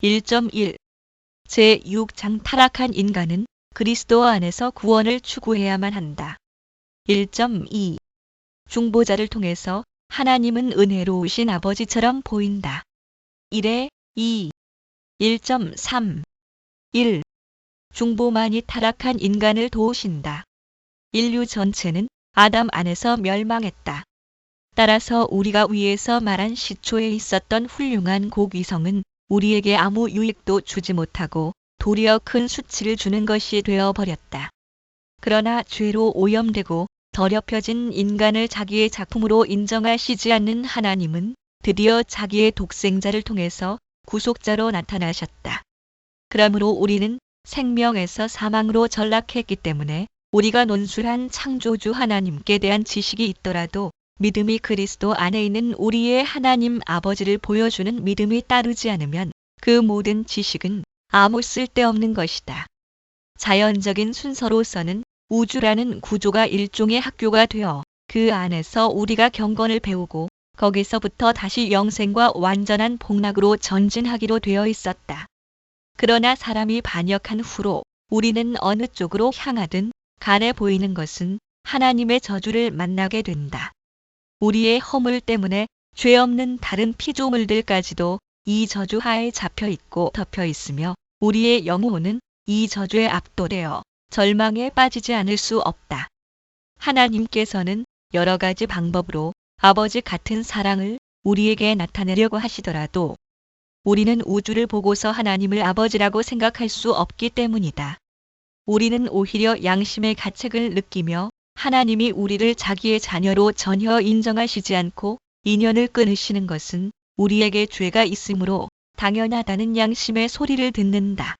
1.1 제6장 타락한 인간은 그리스도 안에서 구원을 추구해야만 한다. 1.2 중보자를 통해서 하나님은 은혜로우신 아버지처럼 보인다. 1에 2 1.3 1. 중보만이 타락한 인간을 도우신다. 인류 전체는 아담 안에서 멸망했다. 따라서 우리가 위에서 말한 시초에 있었던 훌륭한 고귀성은 우리에게 아무 유익도 주지 못하고 도리어 큰 수치를 주는 것이 되어버렸다. 그러나 죄로 오염되고 더럽혀진 인간을 자기의 작품으로 인정하시지 않는 하나님은 드디어 자기의 독생자를 통해서 구속자로 나타나셨다. 그러므로 우리는 생명에서 사망으로 전락했기 때문에 우리가 논술한 창조주 하나님께 대한 지식이 있더라도 믿음이 그리스도 안에 있는 우리의 하나님 아버지를 보여주는 믿음이 따르지 않으면 그 모든 지식은 아무 쓸데없는 것이다. 자연적인 순서로서는 우주라는 구조가 일종의 학교가 되어 그 안에서 우리가 경건을 배우고 거기서부터 다시 영생과 완전한 복락으로 전진하기로 되어 있었다. 그러나 사람이 반역한 후로 우리는 어느 쪽으로 향하든 간에 보이는 것은 하나님의 저주를 만나게 된다. 우리의 허물 때문에 죄 없는 다른 피조물들까지도 이 저주 하에 잡혀 있고 덮여 있으며 우리의 영혼은 이 저주에 압도되어 절망에 빠지지 않을 수 없다. 하나님께서는 여러 가지 방법으로 아버지 같은 사랑을 우리에게 나타내려고 하시더라도 우리는 우주를 보고서 하나님을 아버지라고 생각할 수 없기 때문이다. 우리는 오히려 양심의 가책을 느끼며 하나님이 우리를 자기의 자녀로 전혀 인정하시지 않고 인연을 끊으시는 것은 우리에게 죄가 있으므로 당연하다는 양심의 소리를 듣는다.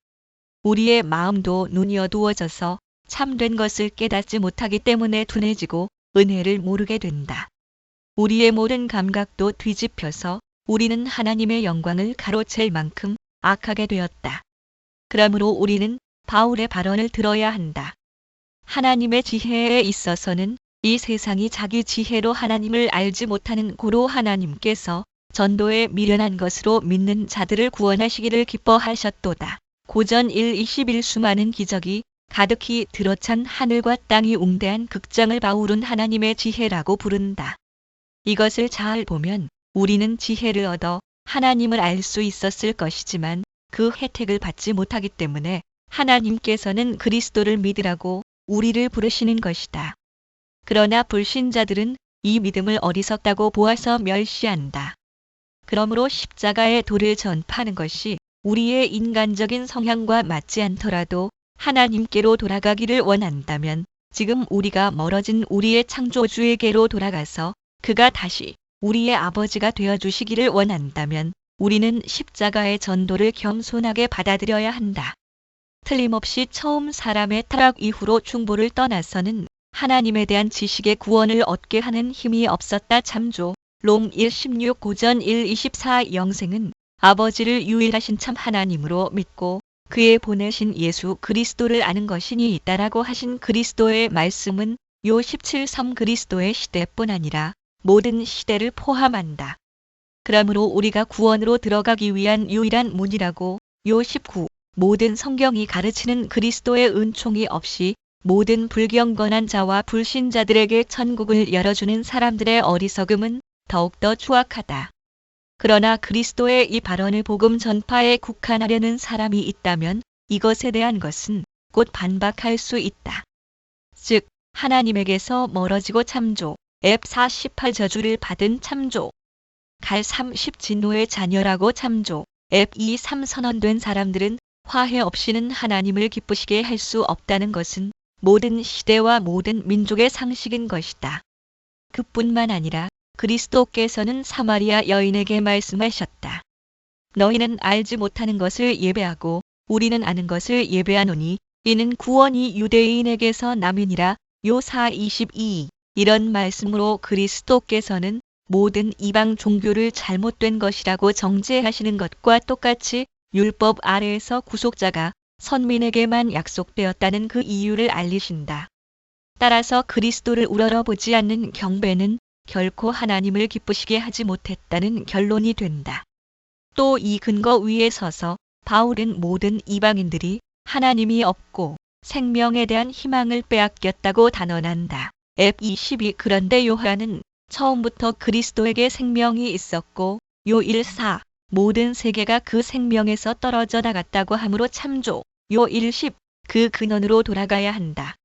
우리의 마음도 눈이 어두워져서 참된 것을 깨닫지 못하기 때문에 둔해지고 은혜를 모르게 된다. 우리의 모든 감각도 뒤집혀서 우리는 하나님의 영광을 가로챌 만큼 악하게 되었다. 그러므로 우리는 바울의 발언을 들어야 한다. 하나님의 지혜에 있어서는 이 세상이 자기 지혜로 하나님을 알지 못하는 고로 하나님께서 전도에 미련한 것으로 믿는 자들을 구원하시기를 기뻐하셨도다. 고전 1:21 수많은 기적이 가득히 들어찬 하늘과 땅이 웅대한 극장을 바울은 하나님의 지혜라고 부른다. 이것을 잘 보면 우리는 지혜를 얻어 하나님을 알 수 있었을 것이지만 그 혜택을 받지 못하기 때문에 하나님께서는 그리스도를 믿으라고 우리를 부르시는 것이다. 그러나 불신자들은 이 믿음을 어리석다고 보아서 멸시한다. 그러므로 십자가의 도를 전파하는 것이 우리의 인간적인 성향과 맞지 않더라도 하나님께로 돌아가기를 원한다면 지금 우리가 멀어진 우리의 창조주에게로 돌아가서 그가 다시 우리의 아버지가 되어주시기를 원한다면 우리는 십자가의 전도를 겸손하게 받아들여야 한다. 틀림없이 처음 사람의 타락 이후로 중보를 떠나서는 하나님에 대한 지식의 구원을 얻게 하는 힘이 없었다. 참조 롬 1:16 고전 1:24 영생은 아버지를 유일하신 참 하나님으로 믿고 그의 보내신 예수 그리스도를 아는 것이니 있다라고 하신 그리스도의 말씀은 요 17:3 그리스도의 시대뿐 아니라 모든 시대를 포함한다. 그러므로 우리가 구원으로 들어가기 위한 유일한 문이라고 요 19 모든 성경이 가르치는 그리스도의 은총이 없이 모든 불경건한 자와 불신자들에게 천국을 열어주는 사람들의 어리석음은 더욱더 추악하다. 그러나 그리스도의 이 발언을 복음 전파에 국한하려는 사람이 있다면 이것에 대한 것은 곧 반박할 수 있다. 즉 하나님에게서 멀어지고 참조 F48 저주를 받은 참조 갈 30 진노의 자녀라고 참조 F23 선언된 사람들은 화해 없이는 하나님을 기쁘시게 할 수 없다는 것은 모든 시대와 모든 민족의 상식인 것이다. 그뿐만 아니라 그리스도께서는 사마리아 여인에게 말씀하셨다. 너희는 알지 못하는 것을 예배하고 우리는 아는 것을 예배하노니 이는 구원이 유대인에게서 남이니라. 요 4:22 이런 말씀으로 그리스도께서는 모든 이방 종교를 잘못된 것이라고 정죄하시는 것과 똑같이 율법 아래에서 구속자가 선민에게만 약속되었다는 그 이유를 알리신다. 따라서 그리스도를 우러러보지 않는 경배는 결코 하나님을 기쁘시게 하지 못했다는 결론이 된다. 또 이 근거 위에 서서 바울은 모든 이방인들이 하나님이 없고 생명에 대한 희망을 빼앗겼다고 단언한다. F22 그런데 요한은 처음부터 그리스도에게 생명이 있었고 요 14 모든 세계가 그 생명에서 떨어져 나갔다고 하므로 참조 요 10 그 근원으로 돌아가야 한다.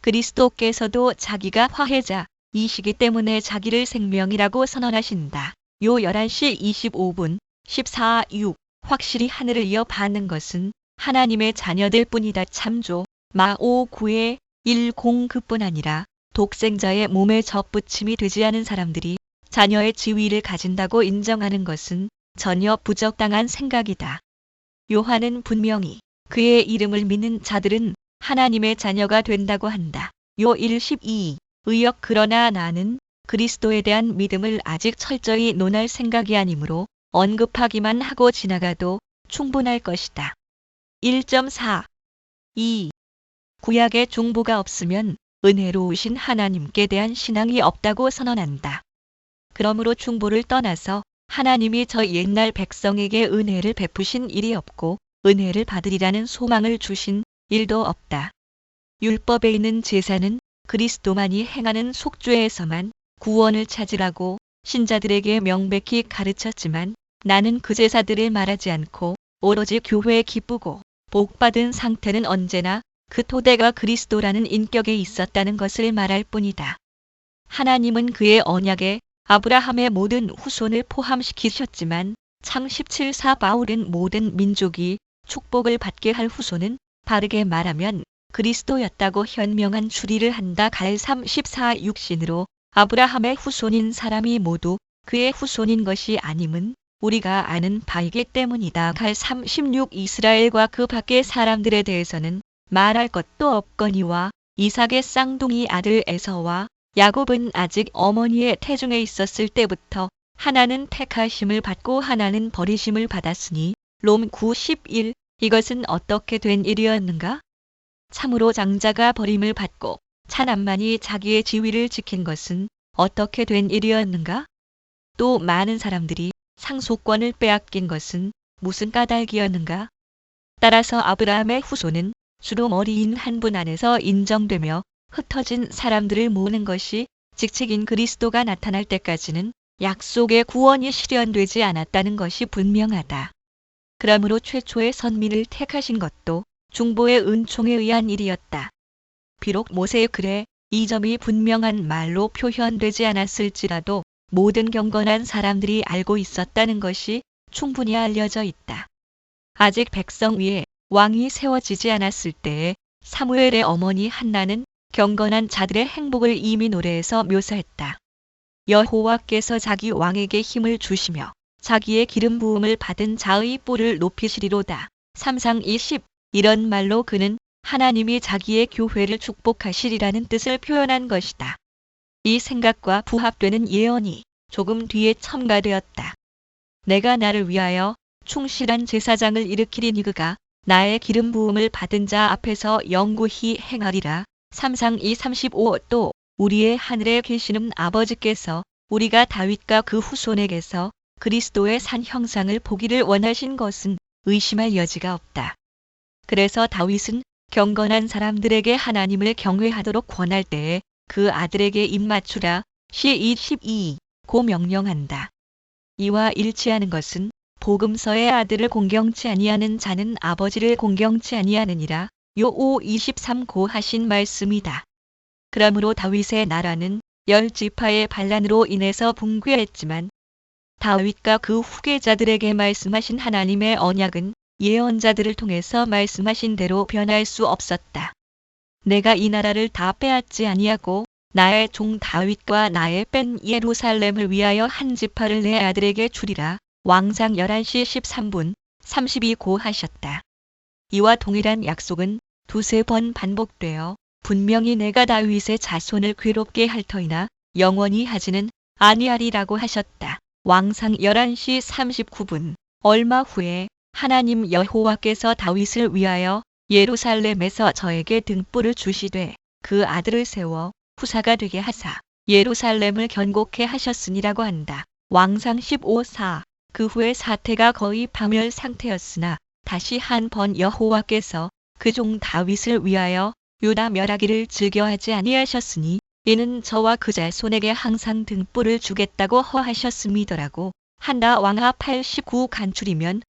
그리스도께서도 자기가 화해자이시기 때문에 자기를 생명이라고 선언하신다. 요 11시 25분 14.6 확실히 하늘을 이어 받는 것은 하나님의 자녀들 뿐이다. 참조 마5 9의 10 그뿐 아니라 독생자의 몸에 접붙임이 되지 않은 사람들이 자녀의 지위를 가진다고 인정하는 것은 전혀 부적당한 생각이다. 요한은 분명히 그의 이름을 믿는 자들은 하나님의 자녀가 된다고 한다. 요 12 의역 그러나 나는 그리스도에 대한 믿음을 아직 철저히 논할 생각이 아니므로 언급하기만 하고 지나가도 충분할 것이다. 1.4 2. 구약의 중보가 없으면 은혜로우신 하나님께 대한 신앙이 없다고 선언한다. 그러므로 중보를 떠나서 하나님이 저 옛날 백성에게 은혜를 베푸신 일이 없고 은혜를 받으리라는 소망을 주신 일도 없다. 율법에 있는 제사는 그리스도만이 행하는 속죄에서만 구원을 찾으라고 신자들에게 명백히 가르쳤지만 나는 그 제사들을 말하지 않고 오로지 교회에 기쁘고 복받은 상태는 언제나 그 토대가 그리스도라는 인격에 있었다는 것을 말할 뿐이다. 하나님은 그의 언약에 아브라함의 모든 후손을 포함시키셨지만 창 17사 바울은 모든 민족이 축복을 받게 할 후손은 바르게 말하면 그리스도였다고 현명한 추리를 한다. 갈 34 육신으로 아브라함의 후손인 사람이 모두 그의 후손인 것이 아님은 우리가 아는 바이기 때문이다. 갈 36 이스라엘과 그 밖의 사람들에 대해서는 말할 것도 없거니와 이삭의 쌍둥이 아들 에서와 야곱은 아직 어머니의 태중에 있었을 때부터 하나는 택하심을 받고 하나는 버리심을 받았으니 롬 9:11 이것은 어떻게 된 일이었는가? 참으로 장자가 버림을 받고 차남만이 자기의 지위를 지킨 것은 어떻게 된 일이었는가? 또 많은 사람들이 상속권을 빼앗긴 것은 무슨 까닭이었는가? 따라서 아브라함의 후손은 주로 머리인 한 분 안에서 인정되며 흩어진 사람들을 모으는 것이 직책인 그리스도가 나타날 때까지는 약속의 구원이 실현되지 않았다는 것이 분명하다. 그러므로 최초의 선민을 택하신 것도 중보의 은총에 의한 일이었다. 비록 모세의 글에 이 점이 분명한 말로 표현되지 않았을지라도 모든 경건한 사람들이 알고 있었다는 것이 충분히 알려져 있다. 아직 백성 위에 왕이 세워지지 않았을 때에 사무엘의 어머니 한나는 경건한 자들의 행복을 이미 노래에서 묘사했다. 여호와께서 자기 왕에게 힘을 주시며 자기의 기름 부음을 받은 자의 뿔을 높이시리로다. 3상 20 이런 말로 그는 하나님이 자기의 교회를 축복하시리라는 뜻을 표현한 것이다. 이 생각과 부합되는 예언이 조금 뒤에 첨가되었다. 내가 나를 위하여 충실한 제사장을 일으키리니 그가 나의 기름 부음을 받은 자 앞에서 영구히 행하리라. 3상 2:35 또 우리의 하늘에 계시는 아버지께서 우리가 다윗과 그 후손에게서 그리스도의 산 형상을 보기를 원하신 것은 의심할 여지가 없다. 그래서 다윗은 경건한 사람들에게 하나님을 경외하도록 권할 때에 그 아들에게 입맞추라. 시22 고 명령한다. 이와 일치하는 것은 복음서의 아들을 공경치 아니하는 자는 아버지를 공경치 아니하느니라. 요 5:23 고 하신 말씀이다. 그러므로 다윗의 나라는 10지파의 반란으로 인해서 붕괴했지만 다윗과 그 후계자들에게 말씀하신 하나님의 언약은 예언자들을 통해서 말씀하신 대로 변할 수 없었다. 내가 이 나라를 다 빼앗지 아니하고 나의 종 다윗과 나의 뺀 예루살렘을 위하여 한 지파를 내 아들에게 주리라. 왕상 11시 13분 32고 하셨다. 이와 동일한 약속은 두세 번 반복되어 분명히 내가 다윗의 자손을 괴롭게 할 터이나 영원히 하지는 아니하리라고 하셨다. 왕상 11시 39분 얼마 후에 하나님 여호와께서 다윗을 위하여 예루살렘에서 저에게 등불을 주시되 그 아들을 세워 후사가 되게 하사 예루살렘을 견고케 하셨으니라고 한다. 왕상 15:4 그 후에 사태가 거의 파멸 상태였으나 다시 한 번 여호와께서 그 종 다윗을 위하여 유다 멸하기를 즐겨하지 아니하셨으니 이는 저와 그 자손에게 항상 등불을 주겠다고 허하셨음이더라고 한다. 왕하 89 간추리면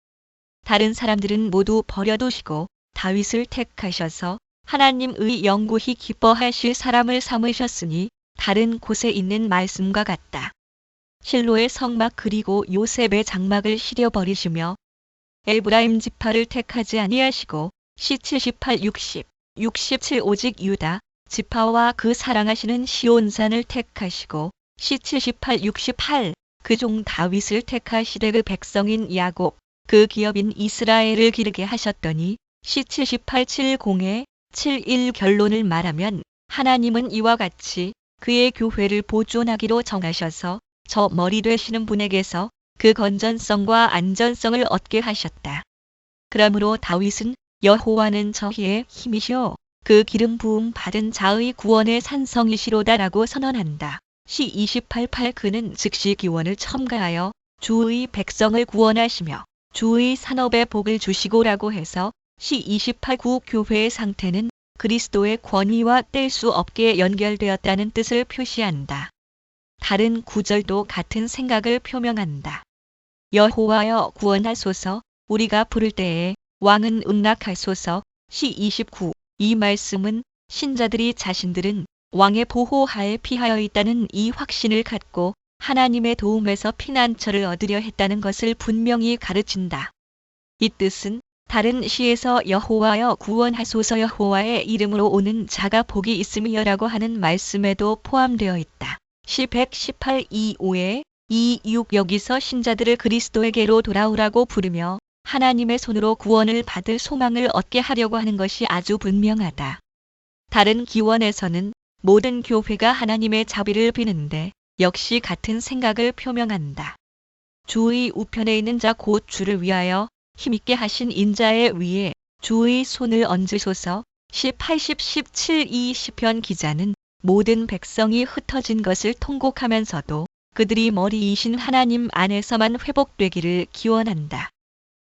다른 사람들은 모두 버려두시고 다윗을 택하셔서 하나님의 영구히 기뻐하실 사람을 삼으셨으니 다른 곳에 있는 말씀과 같다. 실로의 성막 그리고 요셉의 장막을 시려버리시며 에브라임 지파를 택하지 아니하시고 C78 60 67 오직 유다 지파와 그 사랑하시는 시온산을 택하시고 C78 68 그 종 다윗을 택하시되 그 백성인 야곱 그 기업인 이스라엘을 기르게 하셨더니 C78 70에 71 결론을 말하면 하나님은 이와 같이 그의 교회를 보존하기로 정하셔서 저 머리 되시는 분에게서 그 건전성과 안전성을 얻게 하셨다. 그러므로 다윗은 여호와는 저희의 힘이시오 그 기름 부음 받은 자의 구원의 산성이시로다라고 선언한다. C28 그는 즉시 기원을 첨가하여 주의 백성을 구원하시며 주의 산업에 복을 주시고라고 해서 C28 9 교회의 상태는 그리스도의 권위와 뗄 수 없게 연결되었다는 뜻을 표시한다. 다른 구절도 같은 생각을 표명한다. 여호와여 구원하소서 우리가 부를 때에 왕은 응낙하소서 C29 이 말씀은 신자들이 자신들은 왕의 보호하에 피하여 있다는 이 확신을 갖고 하나님의 도움에서 피난처를 얻으려 했다는 것을 분명히 가르친다. 이 뜻은 다른 시에서 여호와여 구원하소서 여호와의 이름으로 오는 자가 복이 있음이여라고 하는 말씀에도 포함되어 있다. C118 25에 26 여기서 신자들을 그리스도에게로 돌아오라고 부르며 하나님의 손으로 구원을 받을 소망을 얻게 하려고 하는 것이 아주 분명하다. 다른 기원에서는 모든 교회가 하나님의 자비를 비는데 역시 같은 생각을 표명한다. 주의 우편에 있는 자 곧 주를 위하여 힘있게 하신 인자의 위에 주의 손을 얹으소서 C80 17 이 시편 기자는 모든 백성이 흩어진 것을 통곡하면서도 그들이 머리이신 하나님 안에서만 회복되기를 기원한다.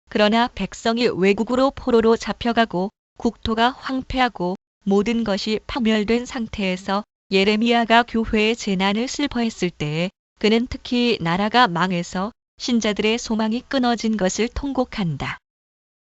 그러나 백성이 외국으로 포로로 잡혀가고 국토가 황폐하고 모든 것이 파멸된 상태에서 예레미야가 교회의 재난을 슬퍼했을 때에 그는 특히 나라가 망해서 신자들의 소망이 끊어진 것을 통곡한다.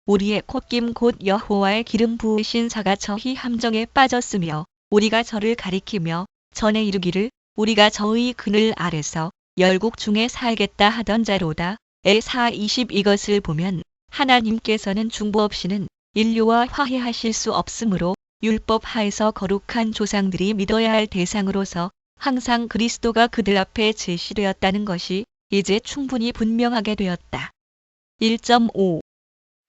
우리의 콧김 곧 여호와의 기름 부으신 자가 저희 함정에 빠졌으며 우리가 저를 가리키며 전에 이르기를 우리가 저의 그늘 아래서 열국 중에 살겠다 하던 자로다. 에4 20 이것을 보면 하나님께서는 중보 없이는 인류와 화해하실 수 없으므로 율법 하에서 거룩한 조상들이 믿어야 할 대상으로서 항상 그리스도가 그들 앞에 제시되었다는 것이 이제 충분히 분명하게 되었다. 1.5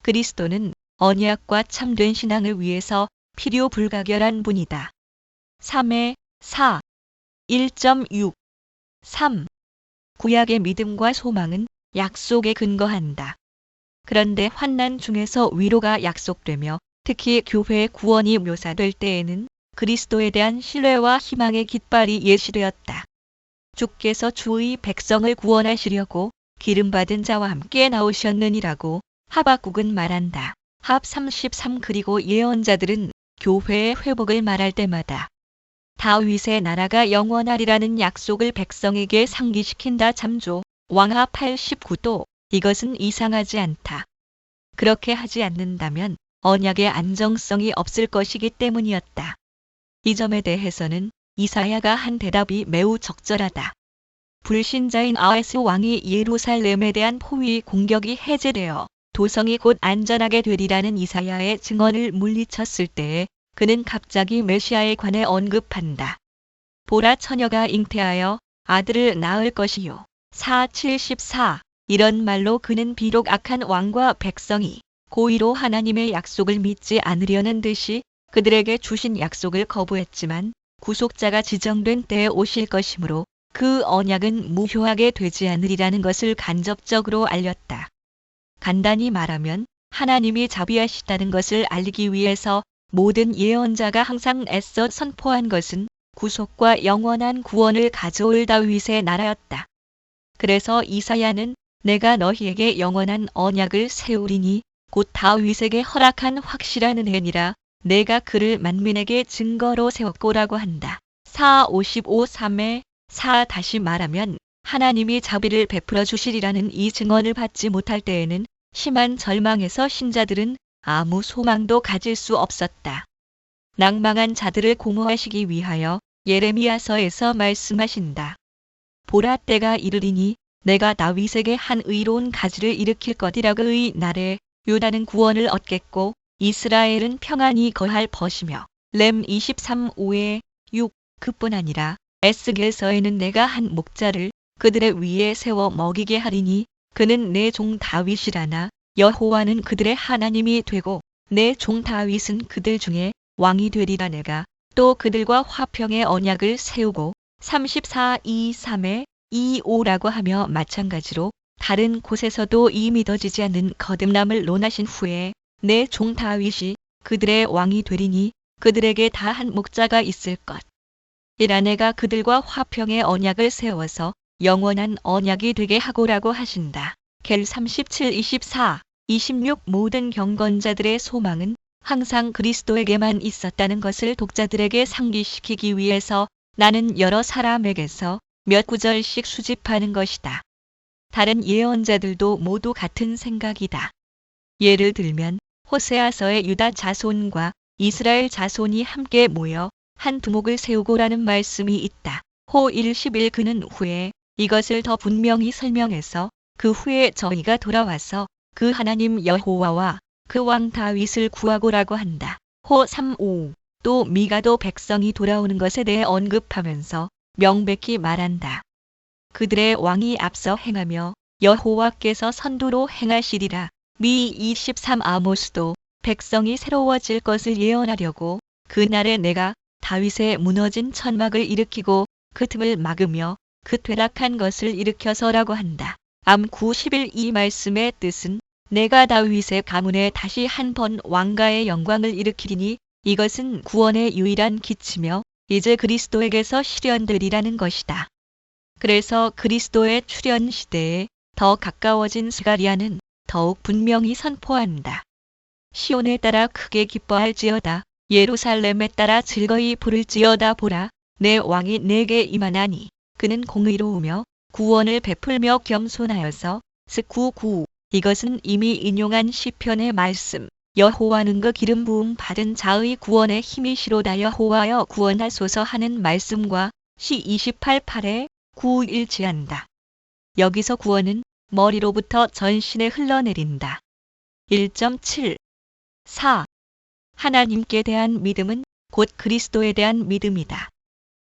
그리스도는 언약과 참된 신앙을 위해서 필요 불가결한 분이다. 3의 4 1.6 3 구약의 믿음과 소망은 약속에 근거한다. 그런데 환난 중에서 위로가 약속되며 특히 교회의 구원이 묘사될 때에는 그리스도에 대한 신뢰와 희망의 깃발이 예시되었다. 주께서 주의 백성을 구원하시려고 기름받은 자와 함께 나오셨느니라고 하박국은 말한다. 합 33 그리고 예언자들은 교회의 회복을 말할 때마다 다윗의 나라가 영원하리라는 약속을 백성에게 상기시킨다. 참조 왕하 89도 이것은 이상하지 않다. 그렇게 하지 않는다면 언약의 안정성이 없을 것이기 때문이었다. 이 점에 대해서는 이사야가 한 대답이 매우 적절하다. 불신자인 아하스 왕이 예루살렘에 대한 포위 공격이 해제되어 도성이 곧 안전하게 되리라는 이사야의 증언을 물리쳤을 때에 그는 갑자기 메시아에 관해 언급한다. 보라 처녀가 잉태하여 아들을 낳을 것이요. 474 이런 말로 그는 비록 악한 왕과 백성이 고의로 하나님의 약속을 믿지 않으려는 듯이 그들에게 주신 약속을 거부했지만 구속자가 지정된 때에 오실 것이므로 그 언약은 무효하게 되지 않으리라는 것을 간접적으로 알렸다. 간단히 말하면 하나님이 자비하시다는 것을 알리기 위해서 모든 예언자가 항상 애써 선포한 것은 구속과 영원한 구원을 가져올 다윗의 나라였다. 그래서 이사야는 내가 너희에게 영원한 언약을 세우리니 곧 다윗에게 허락한 확실한 은혜니라. 내가 그를 만민에게 증거로 세웠고라고 한다. 4:55-3에 4 다시 말하면 하나님이 자비를 베풀어 주시리라는 이 증언을 받지 못할 때에는 심한 절망에서 신자들은 아무 소망도 가질 수 없었다. 낭망한 자들을 공허하시기 위하여 예레미야서에서 말씀하신다. 보라 때가 이르리니 내가 다윗에게 한 의로운 가지를 일으킬 것이라. 그의 날에 유다는 구원을 얻겠고 이스라엘은 평안히 거할 것이며 렘 23:5-6 그뿐 아니라 에스겔서에는 내가 한 목자를 그들의 위에 세워 먹이게 하리니 그는 내 종 다윗이라나 여호와는 그들의 하나님이 되고 내 종 다윗은 그들 중에 왕이 되리라. 내가 또 그들과 화평의 언약을 세우고 34:2-3에 2-5라고 하며 마찬가지로 다른 곳에서도 이 믿어지지 않는 거듭남을 논하신 후에 내 종 다윗이 그들의 왕이 되리니 그들에게 다 한 목자가 있을 것. 이라 내가 그들과 화평의 언약을 세워서 영원한 언약이 되게 하고라고 하신다. 겔 37:24-26 모든 경건자들의 소망은 항상 그리스도에게만 있었다는 것을 독자들에게 상기시키기 위해서 나는 여러 사람에게서 몇 구절씩 수집하는 것이다. 다른 예언자들도 모두 같은 생각이다. 예를 들면 호세아서의 유다 자손과 이스라엘 자손이 함께 모여 한 두목을 세우고라는 말씀이 있다. 호 1:11 그는 후에 이것을 더 분명히 설명해서 그 후에 저희가 돌아와서 그 하나님 여호와와 그 왕 다윗을 구하고라고 한다. 호 3:5 또 미가도 백성이 돌아오는 것에 대해 언급하면서 명백히 말한다. 그들의 왕이 앞서 행하며 여호와께서 선두로 행하시리라. 미 23 아모스도 백성이 새로워질 것을 예언하려고 그날에 내가 다윗의 무너진 천막을 일으키고 그 틈을 막으며 그 퇴락한 것을 일으켜서라고 한다. 암 9:11 이 말씀의 뜻은 내가 다윗의 가문에 다시 한 번 왕가의 영광을 일으키리니 이것은 구원의 유일한 기치며 이제 그리스도에게서 실현되리라는 것이다. 그래서 그리스도의 출현 시대에 더 가까워진 스가랴는 더욱 분명히 선포한다. 시온에 따라 크게 기뻐할지어다. 예루살렘에 따라 즐거이 부를지어다. 보라, 내 왕이 내게 임하나니 그는 공의로우며 구원을 베풀며 겸손하여서 스9:9 이것은 이미 인용한 시편의 말씀. 여호와는 그 기름 부음 받은 자의 구원의 힘이시로다. 여호와여 구원하소서 하는 말씀과 시 28:8에 9 일치한다. 여기서 구원은 머리로부터 전신에 흘러내린다. 1.7 4. 하나님께 대한 믿음은 곧 그리스도에 대한 믿음이다.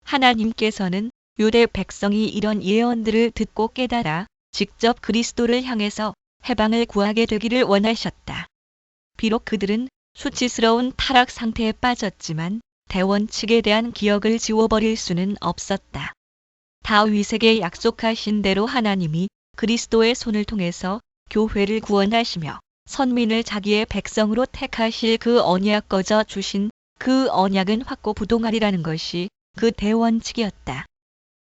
하나님께서는 유대 백성이 이런 예언들을 듣고 깨달아 직접 그리스도를 향해서 해방을 구하게 되기를 원하셨다. 비록 그들은 수치스러운 타락 상태에 빠졌지만 대원칙에 대한 기억을 지워버릴 수는 없었다. 다윗에게 약속하신 대로 하나님이 그리스도의 손을 통해서 교회를 구원하시며 선민을 자기의 백성으로 택하실 그 언약 거저 주신 그 언약은 확고부동하리라는 것이 그 대원칙이었다.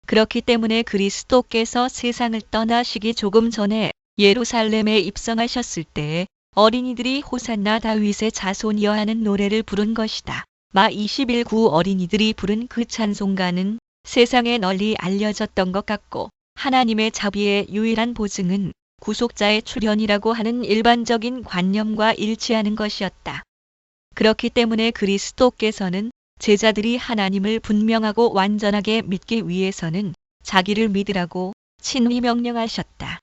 그렇기 때문에 그리스도께서 세상을 떠나시기 조금 전에 예루살렘에 입성하셨을 때에 어린이들이 호산나 다윗의 자손이여 하는 노래를 부른 것이다. 마 21:9 어린이들이 부른 그 찬송가는 세상에 널리 알려졌던 것 같고 하나님의 자비의 유일한 보증은 구속자의 출현이라고 하는 일반적인 관념과 일치하는 것이었다. 그렇기 때문에 그리스도께서는 제자들이 하나님을 분명하고 완전하게 믿기 위해서는 자기를 믿으라고 친히 명령하셨다.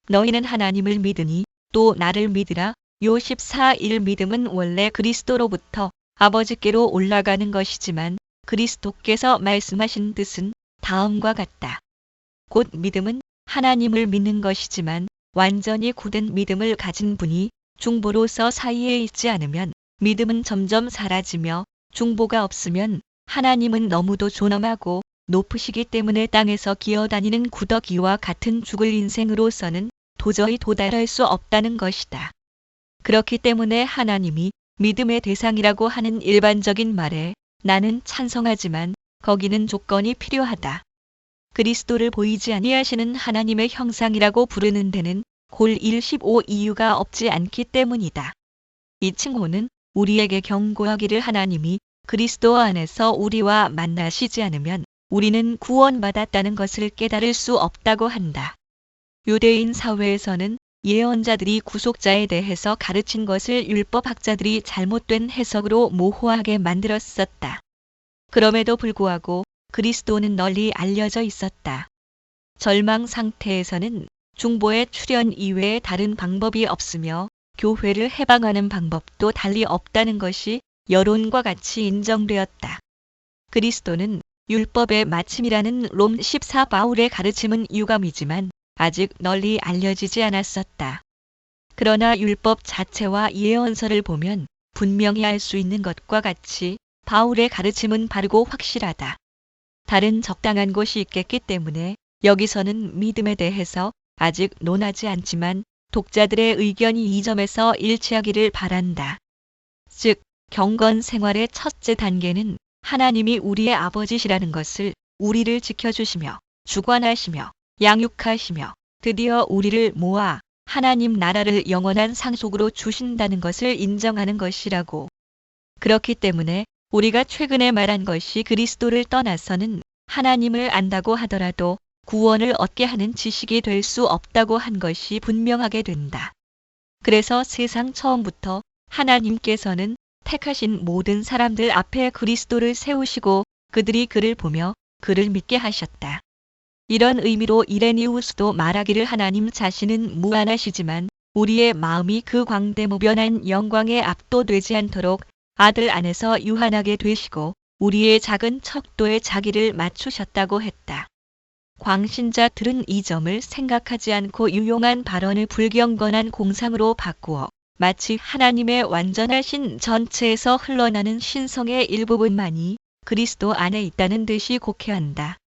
너희는 하나님을 믿으니 또 나를 믿으라. 요 14:1 믿음은 원래 그리스도로부터 아버지께로 올라가는 것이지만 그리스도께서 말씀하신 뜻은 다음과 같다. 곧 믿음은 하나님을 믿는 것이지만 완전히 굳은 믿음을 가진 분이 중보로서 사이에 있지 않으면 믿음은 점점 사라지며 중보가 없으면 하나님은 너무도 존엄하고 높으시기 때문에 땅에서 기어다니는 구더기와 같은 죽을 인생으로서는 도저히 도달할 수 없다는 것이다. 그렇기 때문에 하나님이 믿음의 대상이라고 하는 일반적인 말에 나는 찬성하지만 거기는 조건이 필요하다. 그리스도를 보이지 아니하시는 하나님의 형상이라고 부르는 데는 골 15 이유가 없지 않기 때문이다. 이 칭호는 우리에게 경고하기를 하나님이 그리스도 안에서 우리와 만나시지 않으면 우리는 구원받았다는 것을 깨달을 수 없다고 한다. 유대인 사회에서는 예언자들이 구속자에 대해서 가르친 것을 율법학자들이 잘못된 해석으로 모호하게 만들었었다. 그럼에도 불구하고 그리스도는 널리 알려져 있었다. 절망 상태에서는 중보의 출현 이외에 다른 방법이 없으며 교회를 해방하는 방법도 달리 없다는 것이 여론과 같이 인정되었다. 그리스도는 율법의 마침이라는 롬 14 바울의 가르침은 유감이지만 아직 널리 알려지지 않았었다. 그러나 율법 자체와 예언서를 보면 분명히 알 수 있는 것과 같이 바울의 가르침은 바르고 확실하다. 다른 적당한 곳이 있겠기 때문에 여기서는 믿음에 대해서 아직 논하지 않지만 독자들의 의견이 이 점에서 일치하기를 바란다. 즉, 경건 생활의 첫째 단계는 하나님이 우리의 아버지시라는 것을 우리를 지켜주시며 주관하시며 양육하시며 드디어 우리를 모아 하나님 나라를 영원한 상속으로 주신다는 것을 인정하는 것이라고. 그렇기 때문에 우리가 최근에 말한 것이 그리스도를 떠나서는 하나님을 안다고 하더라도 구원을 얻게 하는 지식이 될 수 없다고 한 것이 분명하게 된다. 그래서 세상 처음부터 하나님께서는 택하신 모든 사람들 앞에 그리스도를 세우시고 그들이 그를 보며 그를 믿게 하셨다. 이런 의미로 이레니우스도 말하기를 하나님 자신은 무한하시지만 우리의 마음이 그 광대무변한 영광에 압도되지 않도록 아들 안에서 유한하게 되시고 우리의 작은 척도에 자기를 맞추셨다고 했다. 광신자들은 이 점을 생각하지 않고 유용한 발언을 불경건한 공상으로 바꾸어 마치 하나님의 완전하신 전체에서 흘러나는 신성의 일부분만이 그리스도 안에 있다는 듯이 곡해한다.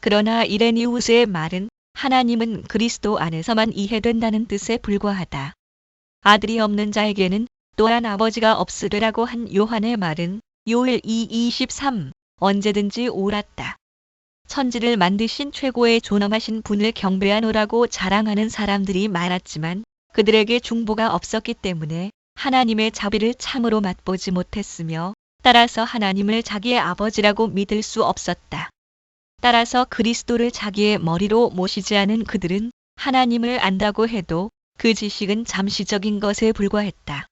그러나 이레니우스의 말은 하나님은 그리스도 안에서만 이해된다는 뜻에 불과하다. 아들이 없는 자에게는 또한 아버지가 없으리라고 한 요한의 말은 요엘 2:23 언제든지 옳았다. 천지를 만드신 최고의 존엄하신 분을 경배하노라고 자랑하는 사람들이 많았지만 그들에게 중보가 없었기 때문에 하나님의 자비를 참으로 맛보지 못했으며 따라서 하나님을 자기의 아버지라고 믿을 수 없었다. 따라서 그리스도를 자기의 머리로 모시지 않은 그들은 하나님을 안다고 해도 그 지식은 잠시적인 것에 불과했다.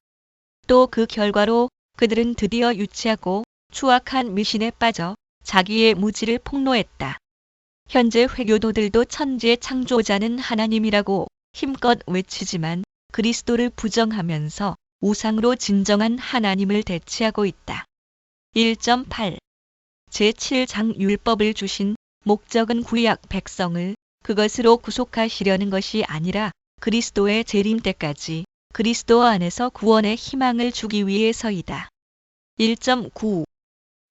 또 그 결과로 그들은 드디어 유치하고 추악한 미신에 빠져 자기의 무지를 폭로했다. 현재 회교도들도 천지의 창조자는 하나님이라고 힘껏 외치지만 그리스도를 부정하면서 우상으로 진정한 하나님을 대치하고 있다. 1.8 제7장 율법을 주신 목적은 구약 백성을 그것으로 구속하시려는 것이 아니라 그리스도의 재림 때까지 그리스도 안에서 구원의 희망을 주기 위해서이다. 1.9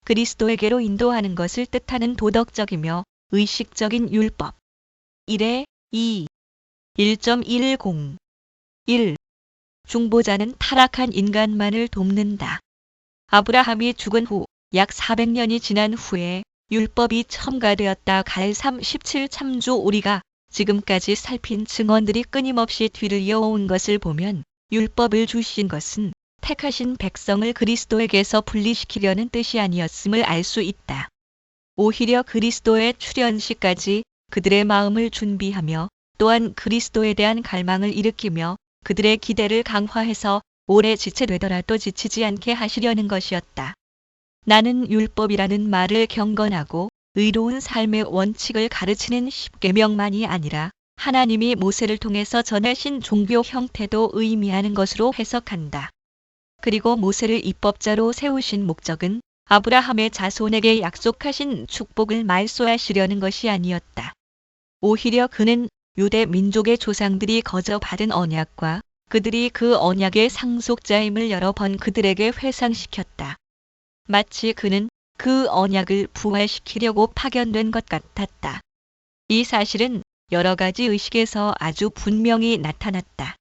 그리스도에게로 인도하는 것을 뜻하는 도덕적이며 의식적인 율법. 1에 2 1.10 1. 중보자는 타락한 인간만을 돕는다. 아브라함이 죽은 후 약 400년이 지난 후에 율법이 첨가되었다. 갈 37참조 우리가 지금까지 살핀 증언들이 끊임없이 뒤를 이어온 것을 보면 율법을 주신 것은 택하신 백성을 그리스도에게서 분리시키려는 뜻이 아니었음을 알 수 있다. 오히려 그리스도의 출현시까지 그들의 마음을 준비하며 또한 그리스도에 대한 갈망을 일으키며 그들의 기대를 강화해서 오래 지체되더라도 지치지 않게 하시려는 것이었다. 나는 율법이라는 말을 경건하고 의로운 삶의 원칙을 가르치는 십계명만이 아니라 하나님이 모세를 통해서 전하신 종교 형태도 의미하는 것으로 해석한다. 그리고 모세를 입법자로 세우신 목적은 아브라함의 자손에게 약속하신 축복을 말소하시려는 것이 아니었다. 오히려 그는 유대 민족의 조상들이 거저 받은 언약과 그들이 그 언약의 상속자임을 여러 번 그들에게 회상시켰다. 마치 그는 그 언약을 부활시키려고 파견된 것 같았다. 이 사실은 여러 가지 의식에서 아주 분명히 나타났다.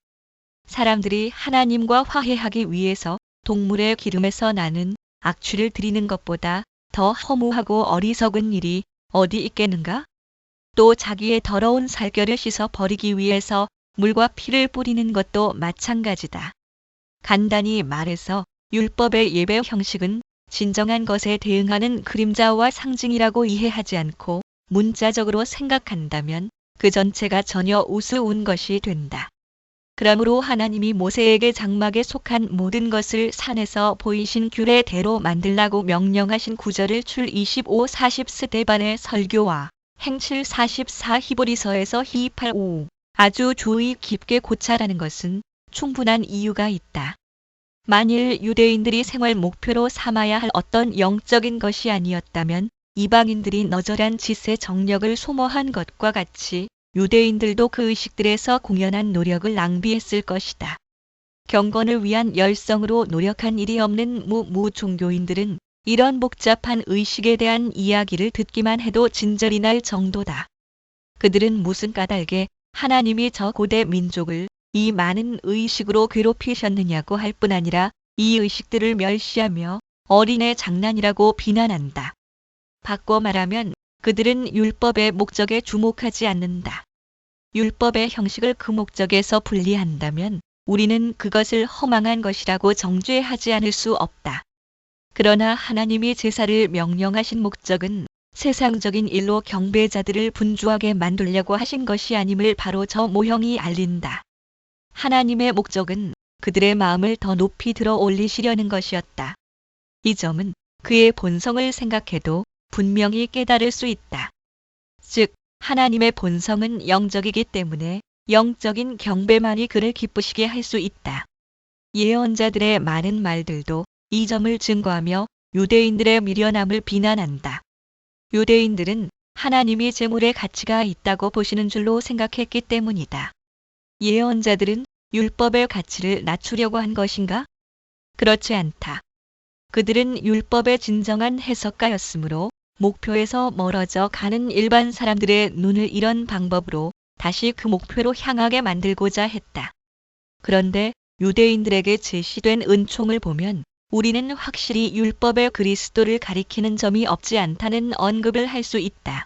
사람들이 하나님과 화해하기 위해서 동물의 기름에서 나는 악취를 드리는 것보다 더 허무하고 어리석은 일이 어디 있겠는가? 또 자기의 더러운 살결을 씻어 버리기 위해서 물과 피를 뿌리는 것도 마찬가지다. 간단히 말해서 율법의 예배 형식은 진정한 것에 대응하는 그림자와 상징이라고 이해하지 않고 문자적으로 생각한다면 그 전체가 전혀 우스운 것이 된다. 그러므로 하나님이 모세에게 장막에 속한 모든 것을 산에서 보이신 규례대로 만들라고 명령하신 구절을 출 25, 40 스데반의 설교와 행칠 44 히브리서에서 히85 아주 주의 깊게 고찰하는 것은 충분한 이유가 있다. 만일 유대인들이 생활 목표로 삼아야 할 어떤 영적인 것이 아니었다면 이방인들이 너절한 짓의 정력을 소모한 것과 같이 유대인들도 그 의식들에서 공연한 노력을 낭비했을 것이다. 경건을 위한 열성으로 노력한 일이 없는 무종교인들은 이런 복잡한 의식에 대한 이야기를 듣기만 해도 진절이 날 정도다. 그들은 무슨 까닭에 하나님이 저 고대 민족을 이 많은 의식으로 괴롭히셨느냐고 할 뿐 아니라 이 의식들을 멸시하며 어린애 장난이라고 비난한다. 바꿔 말하면 그들은 율법의 목적에 주목하지 않는다. 율법의 형식을 그 목적에서 분리한다면 우리는 그것을 허망한 것이라고 정죄하지 않을 수 없다. 그러나 하나님이 제사를 명령하신 목적은 세상적인 일로 경배자들을 분주하게 만들려고 하신 것이 아님을 바로 저 모형이 알린다. 하나님의 목적은 그들의 마음을 더 높이 들어 올리시려는 것이었다. 이 점은 그의 본성을 생각해도 분명히 깨달을 수 있다. 즉, 하나님의 본성은 영적이기 때문에 영적인 경배만이 그를 기쁘시게 할 수 있다. 예언자들의 많은 말들도 이 점을 증거하며 유대인들의 미련함을 비난한다. 유대인들은 하나님이 재물의 가치가 있다고 보시는 줄로 생각했기 때문이다. 예언자들은 율법의 가치를 낮추려고 한 것인가? 그렇지 않다. 그들은 율법의 진정한 해석가였으므로 목표에서 멀어져 가는 일반 사람들의 눈을 이런 방법으로 다시 그 목표로 향하게 만들고자 했다. 그런데 유대인들에게 제시된 은총을 보면 우리는 확실히 율법의 그리스도를 가리키는 점이 없지 않다는 언급을 할 수 있다.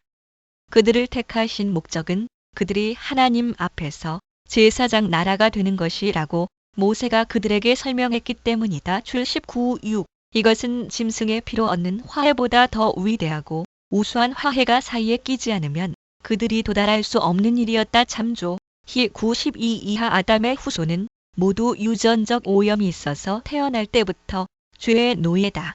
그들을 택하신 목적은 그들이 하나님 앞에서 제사장 나라가 되는 것이라고 모세가 그들에게 설명했기 때문이다. 출 19:6 이것은 짐승의 피로 얻는 화해보다 더 위대하고 우수한 화해가 사이에 끼지 않으면 그들이 도달할 수 없는 일이었다. 참조 히 92 이하 아담의 후손은 모두 유전적 오염이 있어서 태어날 때부터 죄의 노예다.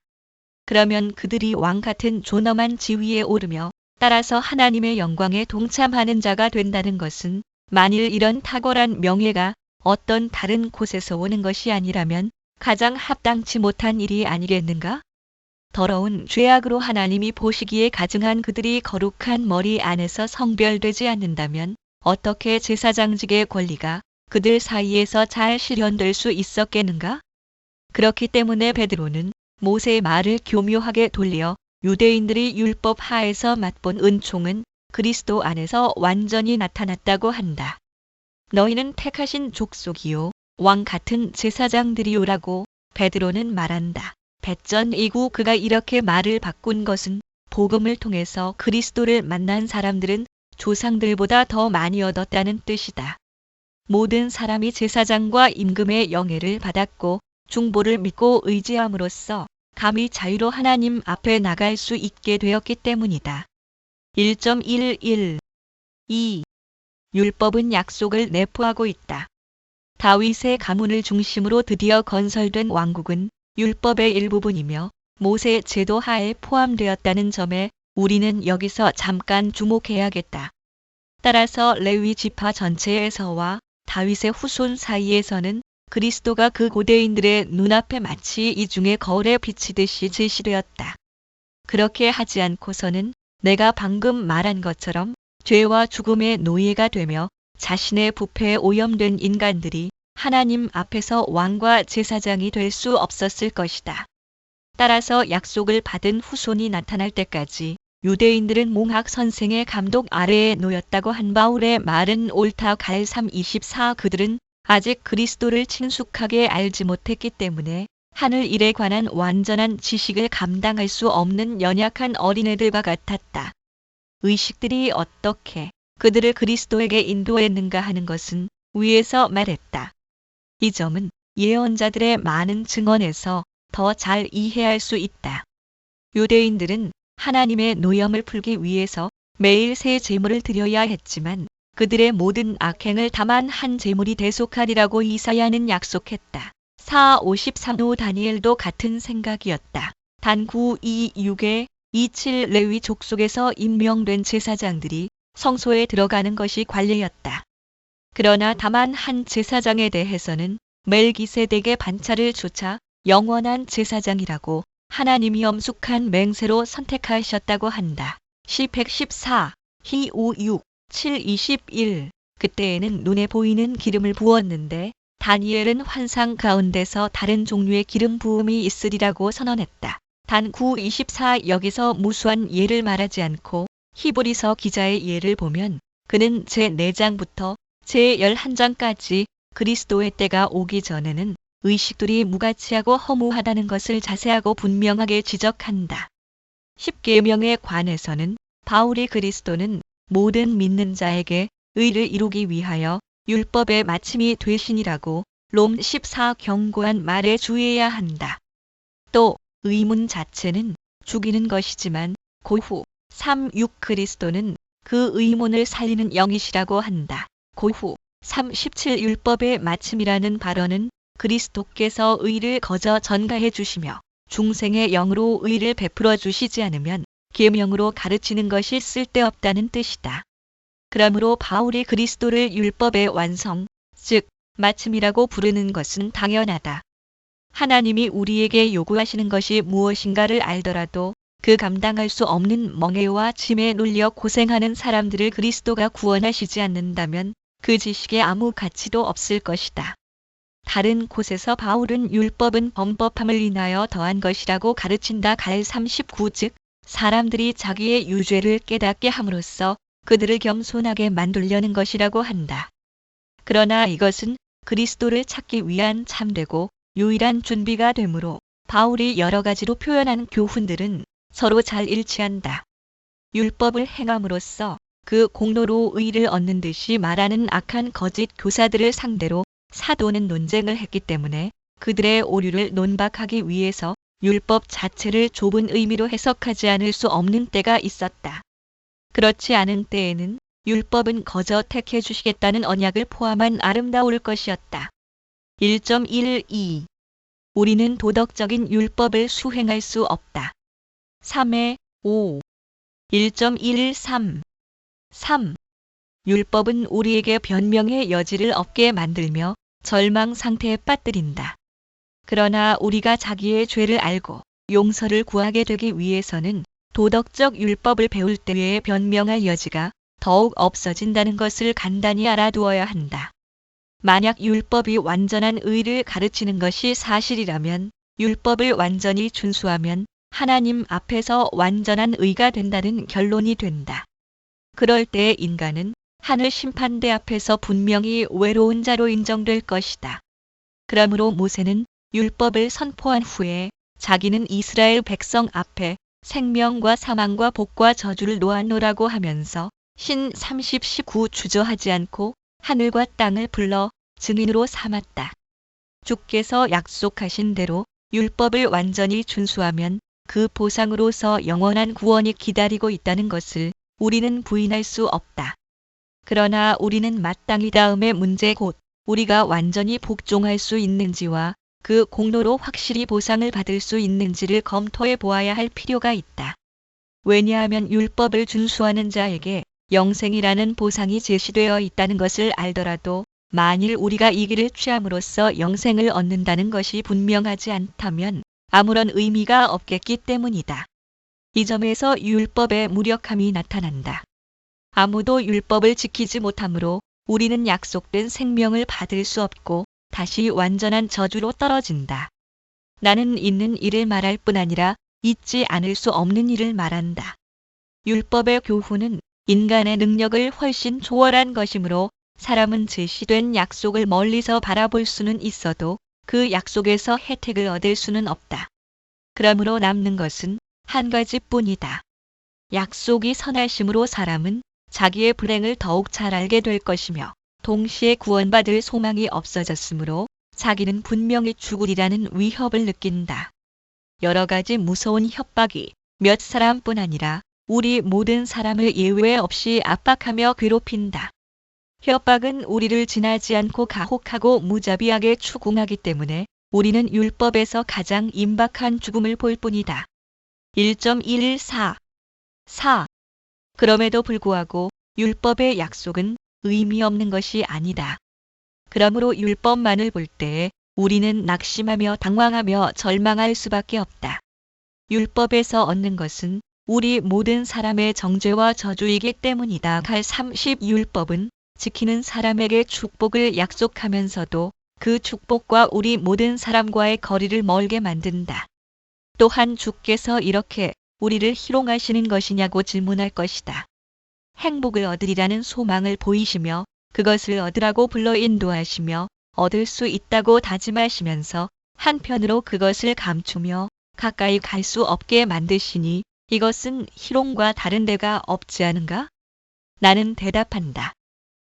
그러면 그들이 왕 같은 존엄한 지위에 오르며 따라서 하나님의 영광에 동참하는 자가 된다는 것은 만일 이런 탁월한 명예가 어떤 다른 곳에서 오는 것이 아니라면 가장 합당치 못한 일이 아니겠는가? 더러운 죄악으로 하나님이 보시기에 가증한 그들이 거룩한 머리 안에서 성별되지 않는다면 어떻게 제사장직의 권리가 그들 사이에서 잘 실현될 수 있었겠는가? 그렇기 때문에 베드로는 모세의 말을 교묘하게 돌려 유대인들이 율법 하에서 맛본 은총은 그리스도 안에서 완전히 나타났다고 한다. 너희는 택하신 족속이요 왕 같은 제사장들이요라고 베드로는 말한다. 배전 2구 그가 이렇게 말을 바꾼 것은 복음을 통해서 그리스도를 만난 사람들은 조상들보다 더 많이 얻었다는 뜻이다. 모든 사람이 제사장과 임금의 영예를 받았고 중보를 믿고 의지함으로써 감히 자유로 하나님 앞에 나갈 수 있게 되었기 때문이다. 1.11 2. 율법은 약속을 내포하고 있다. 다윗의 가문을 중심으로 드디어 건설된 왕국은 율법의 일부분이며 모세의 제도 하에 포함되었다는 점에 우리는 여기서 잠깐 주목해야겠다. 따라서 레위 지파 전체에서와 다윗의 후손 사이에서는 그리스도가 그 고대인들의 눈앞에 마치 이중의 거울에 비치듯이 제시되었다. 그렇게 하지 않고서는 내가 방금 말한 것처럼 죄와 죽음의 노예가 되며 자신의 부패에 오염된 인간들이 하나님 앞에서 왕과 제사장이 될 수 없었을 것이다. 따라서 약속을 받은 후손이 나타날 때까지 유대인들은 몽학 선생의 감독 아래에 놓였다고 한 바울의 말은 옳다. 갈 3:24 그들은 아직 그리스도를 친숙하게 알지 못했기 때문에 하늘 일에 관한 완전한 지식을 감당할 수 없는 연약한 어린애들과 같았다. 의식들이 어떻게 그들을 그리스도에게 인도했는가 하는 것은 위에서 말했다. 이 점은 예언자들의 많은 증언에서 더 잘 이해할 수 있다. 유대인들은 하나님의 노염을 풀기 위해서 매일 새 제물을 드려야 했지만 그들의 모든 악행을 담은 한 제물이 대속하리라고 이사야는 약속했다. 4:53 다니엘도 같은 생각이었다. 단 9:26에 27 레위 족속에서 임명된 제사장들이 성소에 들어가는 것이 관례였다. 그러나 다만 한 제사장에 대해서는 멜기세덱의 반차를 조차 영원한 제사장이라고 하나님이 엄숙한 맹세로 선택하셨다고 한다. 시 114, 히 56, 7, 21. 그때에는 눈에 보이는 기름을 부었는데 다니엘은 환상 가운데서 다른 종류의 기름 부음이 있으리라고 선언했다. 단 9:24 여기서 무수한 예를 말하지 않고 히브리서 기자의 예를 보면 그는 제4장부터 제11장까지 그리스도의 때가 오기 전에는 의식들이 무가치하고 허무하다는 것을 자세하고 분명하게 지적한다. 십계명에 관해서는 바울이 그리스도는 모든 믿는 자에게 의를 이루기 위하여 율법의 마침이 되시니라고 롬 14 경고한 말에 주의해야 한다. 또 의문 자체는 죽이는 것이지만 고후 3:6 그리스도는 그 의문을 살리는 영이시라고 한다. 고후 3:17 율법의 마침이라는 발언은 그리스도께서 의를 거저 전가해 주시며 중생의 영으로 의를 베풀어 주시지 않으면 계명으로 가르치는 것이 쓸데없다는 뜻이다. 그러므로 바울이 그리스도를 율법의 완성, 즉 마침이라고 부르는 것은 당연하다. 하나님이 우리에게 요구하시는 것이 무엇인가를 알더라도 그 감당할 수 없는 멍에와 짐에 눌려 고생하는 사람들을 그리스도가 구원하시지 않는다면 그 지식에 아무 가치도 없을 것이다. 다른 곳에서 바울은 율법은 범법함을 인하여 더한 것이라고 가르친다. 갈 39 즉 사람들이 자기의 유죄를 깨닫게 함으로써 그들을 겸손하게 만들려는 것이라고 한다. 그러나 이것은 그리스도를 찾기 위한 참되고 유일한 준비가 되므로 바울이 여러 가지로 표현한 교훈들은 서로 잘 일치한다. 율법을 행함으로써 그 공로로 의를 얻는 듯이 말하는 악한 거짓 교사들을 상대로 사도는 논쟁을 했기 때문에 그들의 오류를 논박하기 위해서 율법 자체를 좁은 의미로 해석하지 않을 수 없는 때가 있었다. 그렇지 않은 때에는 율법은 거저 택해 주시겠다는 언약을 포함한 아름다울 것이었다. 1.12 우리는 도덕적인 율법을 수행할 수 없다. 3-5 1.13 3. 율법은 우리에게 변명의 여지를 없게 만들며 절망 상태에 빠뜨린다. 그러나 우리가 자기의 죄를 알고 용서를 구하게 되기 위해서는 도덕적 율법을 배울 때의 변명할 여지가 더욱 없어진다는 것을 간단히 알아두어야 한다. 만약 율법이 완전한 의를 가르치는 것이 사실이라면 율법을 완전히 준수하면 하나님 앞에서 완전한 의가 된다는 결론이 된다. 그럴 때 인간은 하늘 심판대 앞에서 분명히 외로운 자로 인정될 것이다. 그러므로 모세는 율법을 선포한 후에 자기는 이스라엘 백성 앞에 생명과 사망과 복과 저주를 놓았노라고 하면서 신 30:19 주저하지 않고 하늘과 땅을 불러 증인으로 삼았다. 주께서 약속하신 대로 율법을 완전히 준수하면 그 보상으로서 영원한 구원이 기다리고 있다는 것을 우리는 부인할 수 없다. 그러나 우리는 마땅히 다음의 문제 곧 우리가 완전히 복종할 수 있는지와 그 공로로 확실히 보상을 받을 수 있는지를 검토해 보아야 할 필요가 있다. 왜냐하면 율법을 준수하는 자에게 영생이라는 보상이 제시되어 있다는 것을 알더라도 만일 우리가 이 길을 취함으로써 영생을 얻는다는 것이 분명하지 않다면 아무런 의미가 없겠기 때문이다. 이 점에서 율법의 무력함이 나타난다. 아무도 율법을 지키지 못하므로 우리는 약속된 생명을 받을 수 없고 다시 완전한 저주로 떨어진다. 나는 있는 일을 말할 뿐 아니라 있지 않을 수 없는 일을 말한다. 율법의 교훈은 인간의 능력을 훨씬 초월한 것이므로 사람은 제시된 약속을 멀리서 바라볼 수는 있어도 그 약속에서 혜택을 얻을 수는 없다. 그러므로 남는 것은 한 가지뿐이다. 약속이 선하심으로 사람은 자기의 불행을 더욱 잘 알게 될 것이며 동시에 구원받을 소망이 없어졌으므로 자기는 분명히 죽으리라는 위협을 느낀다. 여러 가지 무서운 협박이 몇 사람뿐 아니라 우리 모든 사람을 예외 없이 압박하며 괴롭힌다. 협박은 우리를 지나지 않고 가혹하고 무자비하게 추궁하기 때문에 우리는 율법에서 가장 임박한 죽음을 볼 뿐이다. 1.14 4. 그럼에도 불구하고 율법의 약속은 의미 없는 것이 아니다. 그러므로 율법만을 볼 때에 우리는 낙심하며 당황하며 절망할 수밖에 없다. 율법에서 얻는 것은 우리 모든 사람의 정죄와 저주이기 때문이다. 갈 30 율법은 지키는 사람에게 축복을 약속하면서도 그 축복과 우리 모든 사람과의 거리를 멀게 만든다. 또한 주께서 이렇게 우리를 희롱하시는 것이냐고 질문할 것이다. 행복을 얻으리라는 소망을 보이시며 그것을 얻으라고 불러 인도하시며 얻을 수 있다고 다짐하시면서 한편으로 그것을 감추며 가까이 갈 수 없게 만드시니 이것은 희롱과 다른 데가 없지 않은가? 나는 대답한다.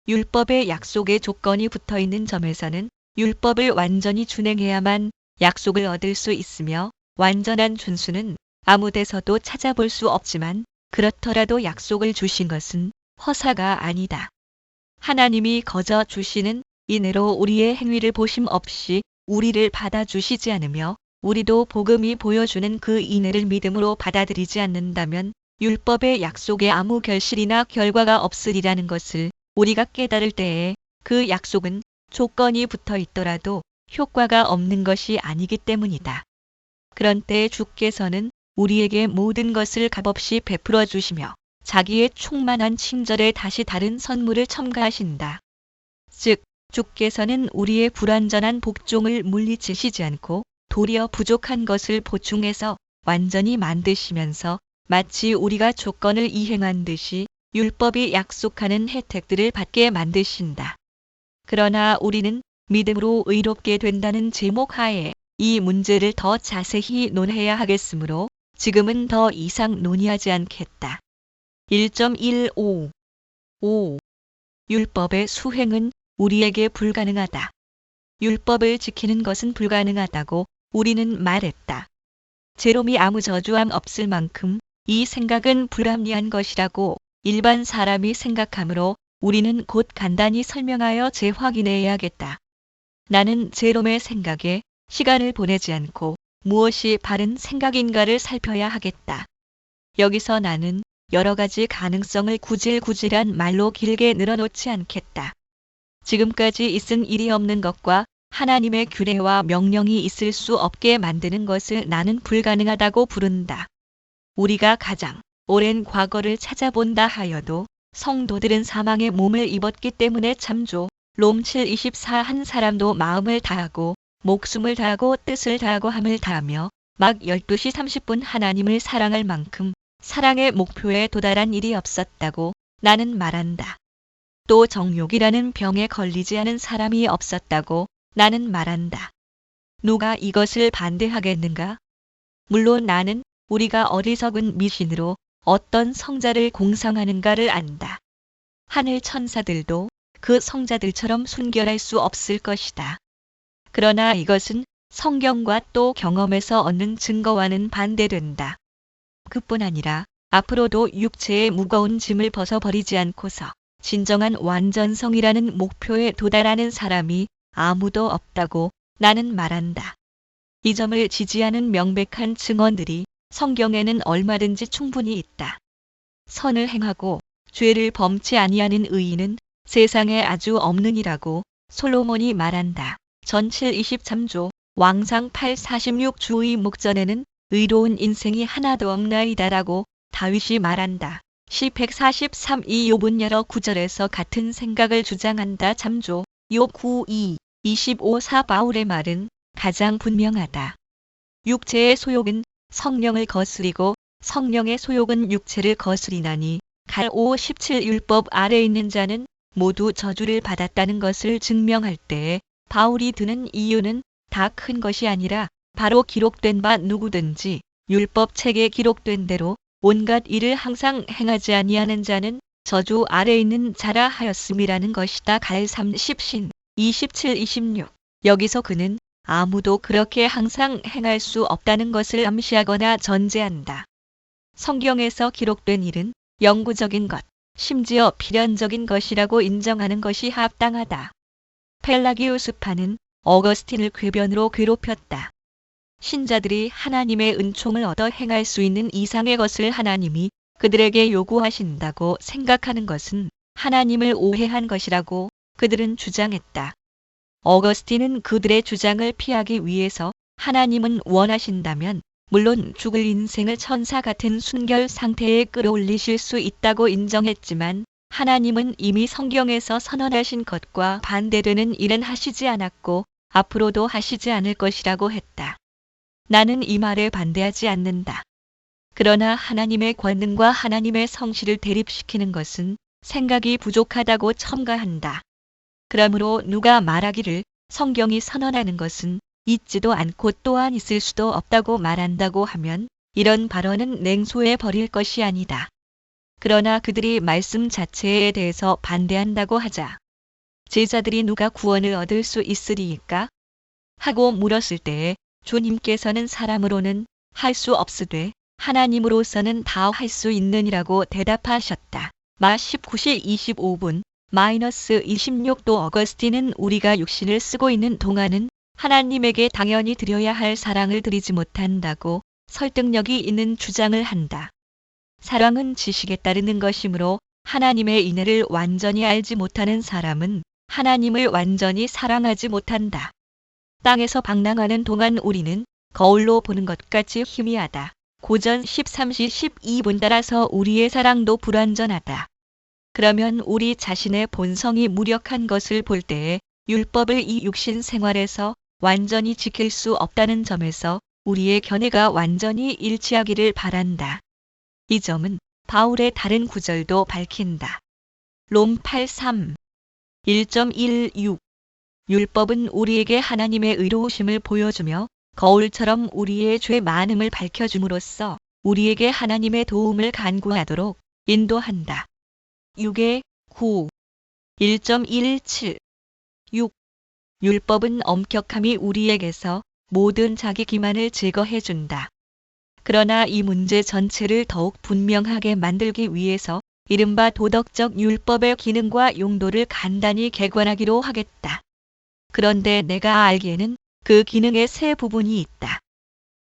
율법의 약속의 조건이 붙어 있는 점에서는 율법을 완전히 준행해야만 약속을 얻을 수 있으며 완전한 준수는 아무 데서도 찾아볼 수 없지만 그렇더라도 약속을 주신 것은 허사가 아니다. 하나님이 거저 주시는 인애로 우리의 행위를 보심 없이 우리를 받아주시지 않으며 우리도 복음이 보여주는 그 인애를 믿음으로 받아들이지 않는다면 율법의 약속에 아무 결실이나 결과가 없으리라는 것을 우리가 깨달을 때에 그 약속은 조건이 붙어 있더라도 효과가 없는 것이 아니기 때문이다. 그런 때에 주께서는 우리에게 모든 것을 값없이 베풀어 주시며 자기의 충만한 친절에 다시 다른 선물을 첨가하신다. 즉, 주께서는 우리의 불완전한 복종을 물리치시지 않고 도리어 부족한 것을 보충해서 완전히 만드시면서 마치 우리가 조건을 이행한 듯이 율법이 약속하는 혜택들을 받게 만드신다. 그러나 우리는 믿음으로 의롭게 된다는 제목 하에 이 문제를 더 자세히 논해야 하겠으므로 지금은 더 이상 논의하지 않겠다. 1.15 5. 율법의 수행은 우리에게 불가능하다. 율법을 지키는 것은 불가능하다고 우리는 말했다. 제롬이 아무 저주함 없을 만큼 이 생각은 불합리한 것이라고 일반 사람이 생각하므로 우리는 곧 간단히 설명하여 재확인해야겠다. 나는 제롬의 생각에 시간을 보내지 않고 무엇이 바른 생각인가를 살펴야 하겠다. 여기서 나는 여러 가지 가능성을 구질구질한 말로 길게 늘어놓지 않겠다. 지금까지 있은 일이 없는 것과 하나님의 규례와 명령이 있을 수 없게 만드는 것을 나는 불가능하다고 부른다. 우리가 가장 오랜 과거를 찾아본다 하여도 성도들은 사망의 몸을 입었기 때문에 참조, 롬 7:24 한 사람도 마음을 다하고 목숨을 다하고 뜻을 다하고 함을 다하며 막 12시 30분 하나님을 사랑할 만큼 사랑의 목표에 도달한 일이 없었다고 나는 말한다. 또 정욕이라는 병에 걸리지 않은 사람이 없었다고 나는 말한다. 누가 이것을 반대하겠는가? 물론 나는 우리가 어리석은 미신으로 어떤 성자를 공상하는가를 안다. 하늘 천사들도 그 성자들처럼 순결할 수 없을 것이다. 그러나 이것은 성경과 또 경험에서 얻는 증거와는 반대된다. 그뿐 아니라 앞으로도 육체의 무거운 짐을 벗어버리지 않고서 진정한 완전성이라는 목표에 도달하는 사람이 아무도 없다고 나는 말한다. 이 점을 지지하는 명백한 증언들이 성경에는 얼마든지 충분히 있다. 선을 행하고 죄를 범치 아니하는 의인은 세상에 아주 없느니라고 솔로몬이 말한다. 전 7:23조, 왕상 8:46주의 목전에는 의로운 인생이 하나도 없나이다라고 다윗이 말한다. 시 143이 욥은 여러 구절에서 같은 생각을 주장한다. 참조, 욥 9:25 바울의 말은 가장 분명하다. 육체의 소욕은 성령을 거스리고 성령의 소욕은 육체를 거스리나니 갈 5:17 율법 아래 있는 자는 모두 저주를 받았다는 것을 증명할 때에 바울이 드는 이유는 다 큰 것이 아니라 바로 기록된 바 누구든지 율법 책에 기록된 대로 온갖 일을 항상 행하지 아니하는 자는 저주 아래 있는 자라 하였음이라는 것이다. 갈 30신 27-26. 여기서 그는 아무도 그렇게 항상 행할 수 없다는 것을 암시하거나 전제한다. 성경에서 기록된 일은 영구적인 것, 심지어 필연적인 것이라고 인정하는 것이 합당하다. 펠라기우스파는 어거스틴을 궤변으로 괴롭혔다. 신자들이 하나님의 은총을 얻어 행할 수 있는 이상의 것을 하나님이 그들에게 요구하신다고 생각하는 것은 하나님을 오해한 것이라고 그들은 주장했다. 어거스틴은 그들의 주장을 피하기 위해서 하나님은 원하신다면 물론 죽을 인생을 천사 같은 순결 상태에 끌어올리실 수 있다고 인정했지만 하나님은 이미 성경에서 선언하신 것과 반대되는 일은 하시지 않았고 앞으로도 하시지 않을 것이라고 했다. 나는 이 말에 반대하지 않는다. 그러나 하나님의 권능과 하나님의 성실을 대립시키는 것은 생각이 부족하다고 첨가한다. 그러므로 누가 말하기를 성경이 선언하는 것은 있지도 않고 또한 있을 수도 없다고 말한다고 하면 이런 발언은 냉소해 버릴 것이 아니다. 그러나 그들이 말씀 자체에 대해서 반대한다고 하자 제자들이 누가 구원을 얻을 수 있으리이까? 하고 물었을 때에 주님께서는 사람으로는 할 수 없으되 하나님으로서는 다 할 수 있느니라고 대답하셨다. 마 19시 25분 -26도 어거스틴은 우리가 육신을 쓰고 있는 동안은 하나님에게 당연히 드려야 할 사랑을 드리지 못한다고 설득력이 있는 주장을 한다. 사랑은 지식에 따르는 것이므로 하나님의 인애를 완전히 알지 못하는 사람은 하나님을 완전히 사랑하지 못한다. 땅에서 방랑하는 동안 우리는 거울로 보는 것 같이 희미하다. 고전 13시 12분 따라서 우리의 사랑도 불완전하다. 그러면 우리 자신의 본성이 무력한 것을 볼 때에 율법을 이 육신 생활에서 완전히 지킬 수 없다는 점에서 우리의 견해가 완전히 일치하기를 바란다. 이 점은 바울의 다른 구절도 밝힌다. 롬 8:3 1.16 율법은 우리에게 하나님의 의로우심을 보여주며 거울처럼 우리의 죄 많음을 밝혀줌으로써 우리에게 하나님의 도움을 간구하도록 인도한다. 6의 9 1.17 6 율법은 엄격함이 우리에게서 모든 자기 기만을 제거해준다. 그러나 이 문제 전체를 더욱 분명하게 만들기 위해서 이른바 도덕적 율법의 기능과 용도를 간단히 개관하기로 하겠다. 그런데 내가 알기에는 그 기능의 세 부분이 있다.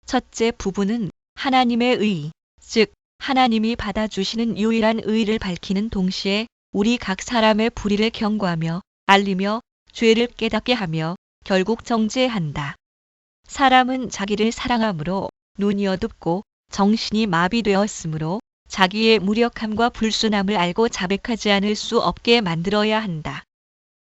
첫째 부분은 하나님의 의, 즉 하나님이 받아주시는 유일한 의를 밝히는 동시에 우리 각 사람의 불의를 경고하며 알리며 죄를 깨닫게 하며 결국 정죄한다. 사람은 자기를 사랑함으로 눈이 어둡고 정신이 마비되었으므로 자기의 무력함과 불순함을 알고 자백하지 않을 수 없게 만들어야 한다.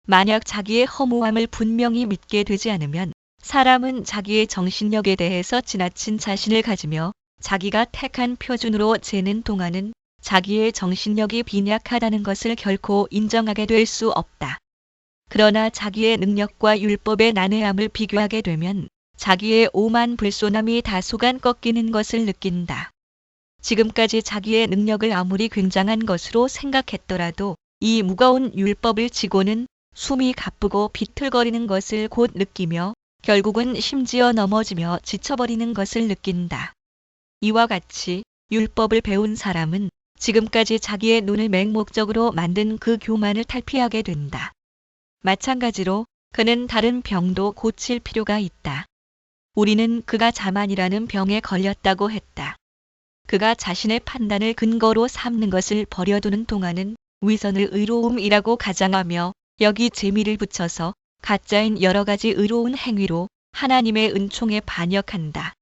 만약 자기의 허무함을 분명히 믿게 되지 않으면 사람은 자기의 정신력에 대해서 지나친 자신을 가지며 자기가 택한 표준으로 재는 동안은 자기의 정신력이 빈약하다는 것을 결코 인정하게 될 수 없다. 그러나 자기의 능력과 율법의 난해함을 비교하게 되면 자기의 오만 불손함이 다소간 꺾이는 것을 느낀다. 지금까지 자기의 능력을 아무리 굉장한 것으로 생각했더라도 이 무거운 율법을 지고는 숨이 가쁘고 비틀거리는 것을 곧 느끼며 결국은 심지어 넘어지며 지쳐버리는 것을 느낀다. 이와 같이 율법을 배운 사람은 지금까지 자기의 눈을 맹목적으로 만든 그 교만을 탈피하게 된다. 마찬가지로 그는 다른 병도 고칠 필요가 있다. 우리는 그가 자만이라는 병에 걸렸다고 했다. 그가 자신의 판단을 근거로 삼는 것을 버려두는 동안은 위선을 의로움이라고 가장하며 여기 재미를 붙여서 가짜인 여러 가지 의로운 행위로 하나님의 은총에 반역한다.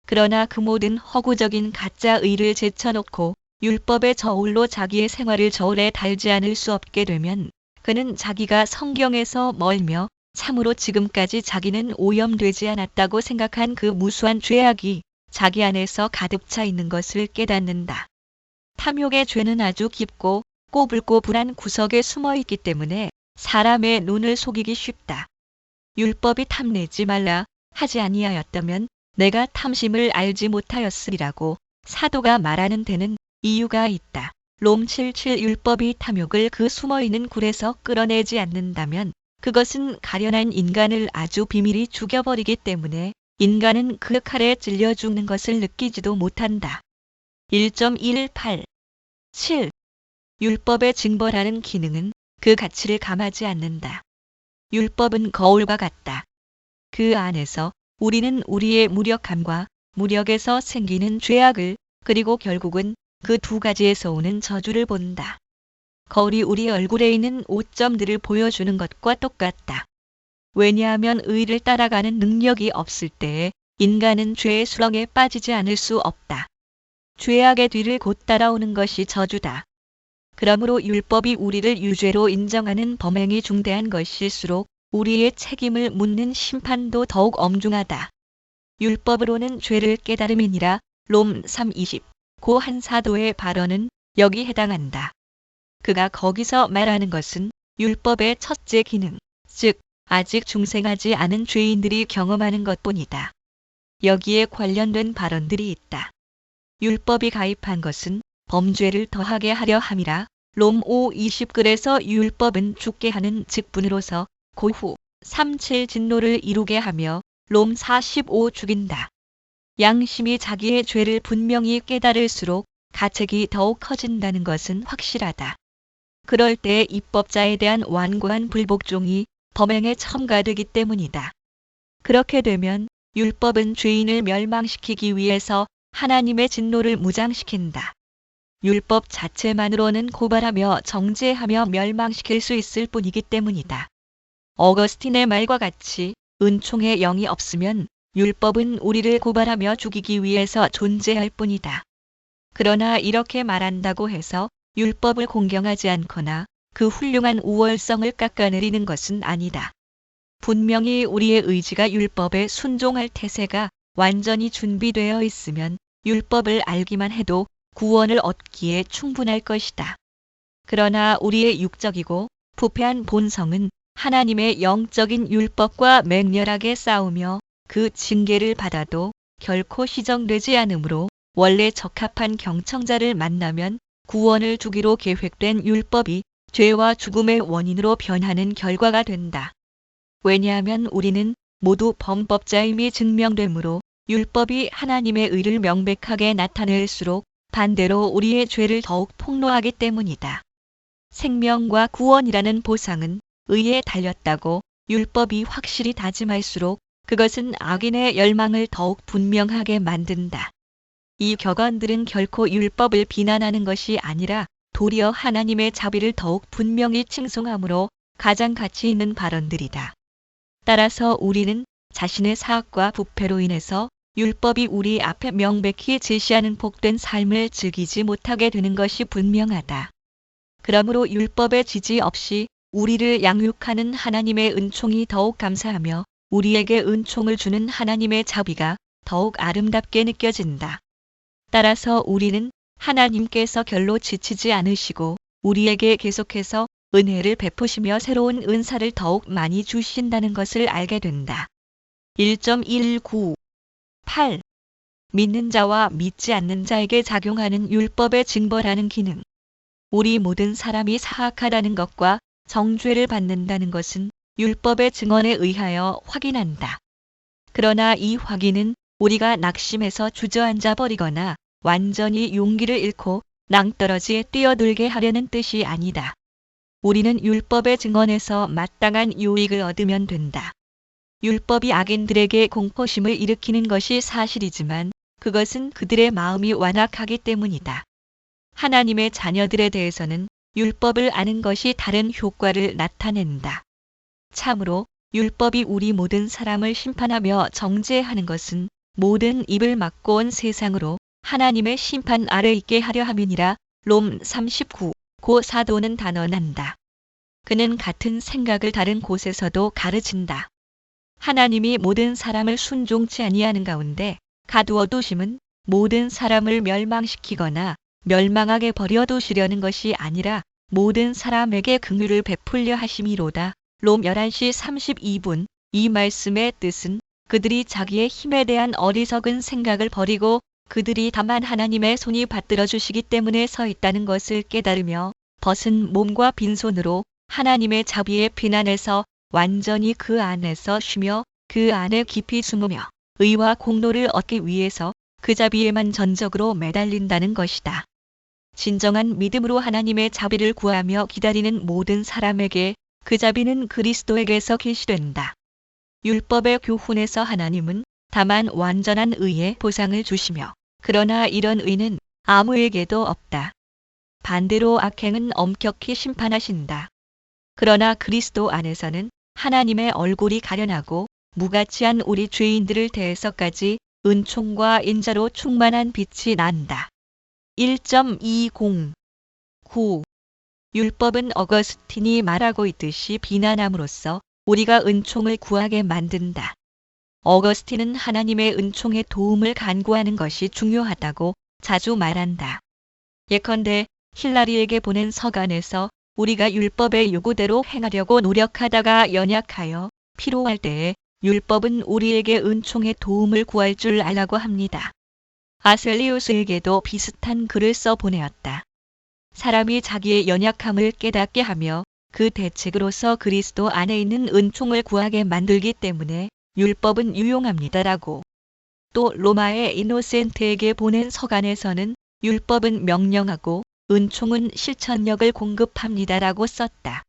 그러나 그 모든 허구적인 가짜 의를 제쳐놓고 율법의 저울로 자기의 생활을 저울에 달지 않을 수 없게 되면 그는 자기가 성경에서 멀며 참으로 지금까지 자기는 오염되지 않았다고 생각한 그 무수한 죄악이 자기 안에서 가득 차 있는 것을 깨닫는다. 탐욕의 죄는 아주 깊고 꼬불꼬불한 구석에 숨어 있기 때문에 사람의 눈을 속이기 쉽다. 율법이 탐내지 말라 하지 아니하였다면 내가 탐심을 알지 못하였으리라고 사도가 말하는 데는 이유가 있다. 롬 77 율법이 탐욕을 그 숨어있는 굴에서 끌어내지 않는다면 그것은 가련한 인간을 아주 비밀히 죽여버리기 때문에 인간은 그 칼에 찔려 죽는 것을 느끼지도 못한다. 1.18 7. 율법의 징벌하는 기능은 그 가치를 감하지 않는다. 율법은 거울과 같다. 그 안에서 우리는 우리의 무력함과 무력에서 생기는 죄악을, 그리고 결국은 그 두 가지에서 오는 저주를 본다. 거울이 우리 얼굴에 있는 오점들을 보여주는 것과 똑같다. 왜냐하면 의를 따라가는 능력이 없을 때에 인간은 죄의 수렁에 빠지지 않을 수 없다. 죄악의 뒤를 곧 따라오는 것이 저주다. 그러므로 율법이 우리를 유죄로 인정하는 범행이 중대한 것일수록 우리의 책임을 묻는 심판도 더욱 엄중하다. 율법으로는 죄를 깨달음이니라. 롬 3:20. 고 한 사도의 발언은 여기 해당한다. 그가 거기서 말하는 것은 율법의 첫째 기능, 즉 아직 중생하지 않은 죄인들이 경험하는 것뿐이다. 여기에 관련된 발언들이 있다. 율법이 가입한 것은 범죄를 더하게 하려 함이라. 롬 5:20. 그래서 율법은 죽게 하는 직분으로서 고후 3.7 진노를 이루게 하며 롬 4:15 죽인다. 양심이 자기의 죄를 분명히 깨달을수록 가책이 더욱 커진다는 것은 확실하다. 그럴 때 입법자에 대한 완고한 불복종이 범행에 첨가되기 때문이다. 그렇게 되면 율법은 죄인을 멸망시키기 위해서 하나님의 진노를 무장시킨다. 율법 자체만으로는 고발하며 정죄하며 멸망시킬 수 있을 뿐이기 때문이다. 어거스틴의 말과 같이 은총의 영이 없으면 율법은 우리를 고발하며 죽이기 위해서 존재할 뿐이다. 그러나 이렇게 말한다고 해서 율법을 공경하지 않거나 그 훌륭한 우월성을 깎아내리는 것은 아니다. 분명히 우리의 의지가 율법에 순종할 태세가 완전히 준비되어 있으면 율법을 알기만 해도 구원을 얻기에 충분할 것이다. 그러나 우리의 육적이고 부패한 본성은 하나님의 영적인 율법과 맹렬하게 싸우며 그 징계를 받아도 결코 시정되지 않으므로 원래 적합한 경청자를 만나면 구원을 주기로 계획된 율법이 죄와 죽음의 원인으로 변하는 결과가 된다. 왜냐하면 우리는 모두 범법자임이 증명되므로 율법이 하나님의 의를 명백하게 나타낼수록 반대로 우리의 죄를 더욱 폭로하기 때문이다. 생명과 구원이라는 보상은 의에 달렸다고 율법이 확실히 다짐할수록 그것은 악인의 열망을 더욱 분명하게 만든다. 이 격언들은 결코 율법을 비난하는 것이 아니라 도리어 하나님의 자비를 더욱 분명히 칭송하므로 가장 가치 있는 발언들이다. 따라서 우리는 자신의 사악과 부패로 인해서 율법이 우리 앞에 명백히 제시하는 복된 삶을 즐기지 못하게 되는 것이 분명하다. 그러므로 율법의 지지 없이 우리를 양육하는 하나님의 은총이 더욱 감사하며 우리에게 은총을 주는 하나님의 자비가 더욱 아름답게 느껴진다. 따라서 우리는 하나님께서 결로 지치지 않으시고 우리에게 계속해서 은혜를 베푸시며 새로운 은사를 더욱 많이 주신다는 것을 알게 된다. 1.19 8. 믿는 자와 믿지 않는 자에게 작용하는 율법의 징벌하는 기능. 우리 모든 사람이 사악하다는 것과 정죄를 받는다는 것은 율법의 증언에 의하여 확인한다. 그러나 이 확인은 우리가 낙심해서 주저앉아 버리거나 완전히 용기를 잃고 낭떠러지에 뛰어들게 하려는 뜻이 아니다. 우리는 율법의 증언에서 마땅한 유익을 얻으면 된다. 율법이 악인들에게 공포심을 일으키는 것이 사실이지만 그것은 그들의 마음이 완악하기 때문이다. 하나님의 자녀들에 대해서는 율법을 아는 것이 다른 효과를 나타낸다. 참으로 율법이 우리 모든 사람을 심판하며 정죄하는 것은 모든 입을 막고 온 세상으로 하나님의 심판 아래 있게 하려 함이니라. 롬 39. 고 사도는 단언한다. 그는 같은 생각을 다른 곳에서도 가르친다. 하나님이 모든 사람을 순종치 아니하는 가운데 가두어 두심은 모든 사람을 멸망시키거나 멸망하게 버려 두시려는 것이 아니라 모든 사람에게 긍휼을 베풀려 하심이로다. 롬 11시 32분. 이 말씀의 뜻은 그들이 자기의 힘에 대한 어리석은 생각을 버리고 그들이 다만 하나님의 손이 받들어 주시기 때문에 서 있다는 것을 깨달으며 벗은 몸과 빈손으로 하나님의 자비의 피난에서 완전히 그 안에서 쉬며 그 안에 깊이 숨으며 의와 공로를 얻기 위해서 그 자비에만 전적으로 매달린다는 것이다. 진정한 믿음으로 하나님의 자비를 구하며 기다리는 모든 사람에게 그 자비는 그리스도에게서 계시된다. 율법의 교훈에서 하나님은 다만 완전한 의의 보상을 주시며 그러나 이런 의는 아무에게도 없다. 반대로 악행은 엄격히 심판하신다. 그러나 그리스도 안에서는 하나님의 얼굴이 가련하고 무가치한 우리 죄인들을 대해서까지 은총과 인자로 충만한 빛이 난다. 1.20 9. 율법은 어거스틴이 말하고 있듯이 비난함으로써 우리가 은총을 구하게 만든다. 어거스틴은 하나님의 은총의 도움을 간구하는 것이 중요하다고 자주 말한다. 예컨대 힐라리에게 보낸 서간에서 우리가 율법의 요구대로 행하려고 노력하다가 연약하여 필요할 때에 율법은 우리에게 은총의 도움을 구할 줄 알라고 합니다. 아셀리우스에게도 비슷한 글을 써 보내었다. 사람이 자기의 연약함을 깨닫게 하며 그 대책으로서 그리스도 안에 있는 은총을 구하게 만들기 때문에 율법은 유용합니다라고. 또 로마의 이노센트에게 보낸 서간에서는 율법은 명령하고 은총은 실천력을 공급합니다라고 썼다.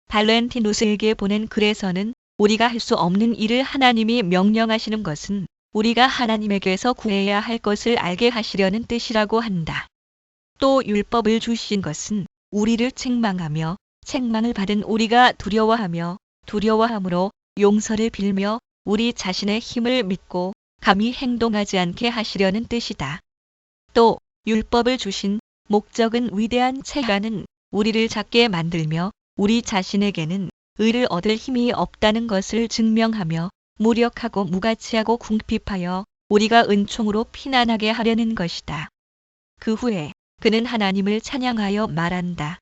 발렌티누스에게 보낸 글에서는 우리가 할 수 없는 일을 하나님이 명령하시는 것은 우리가 하나님에게서 구해야 할 것을 알게 하시려는 뜻이라고 한다. 또 율법을 주신 것은 우리를 책망하며 책망을 받은 우리가 두려워하며 두려워함으로 용서를 빌며 우리 자신의 힘을 믿고 감히 행동하지 않게 하시려는 뜻이다. 또 율법을 주신 목적은 위대한 체가는 우리를 작게 만들며 우리 자신에게는 의를 얻을 힘이 없다는 것을 증명하며 무력하고 무가치하고 궁핍하여 우리가 은총으로 피난하게 하려는 것이다. 그 후에 그는 하나님을 찬양하여 말한다.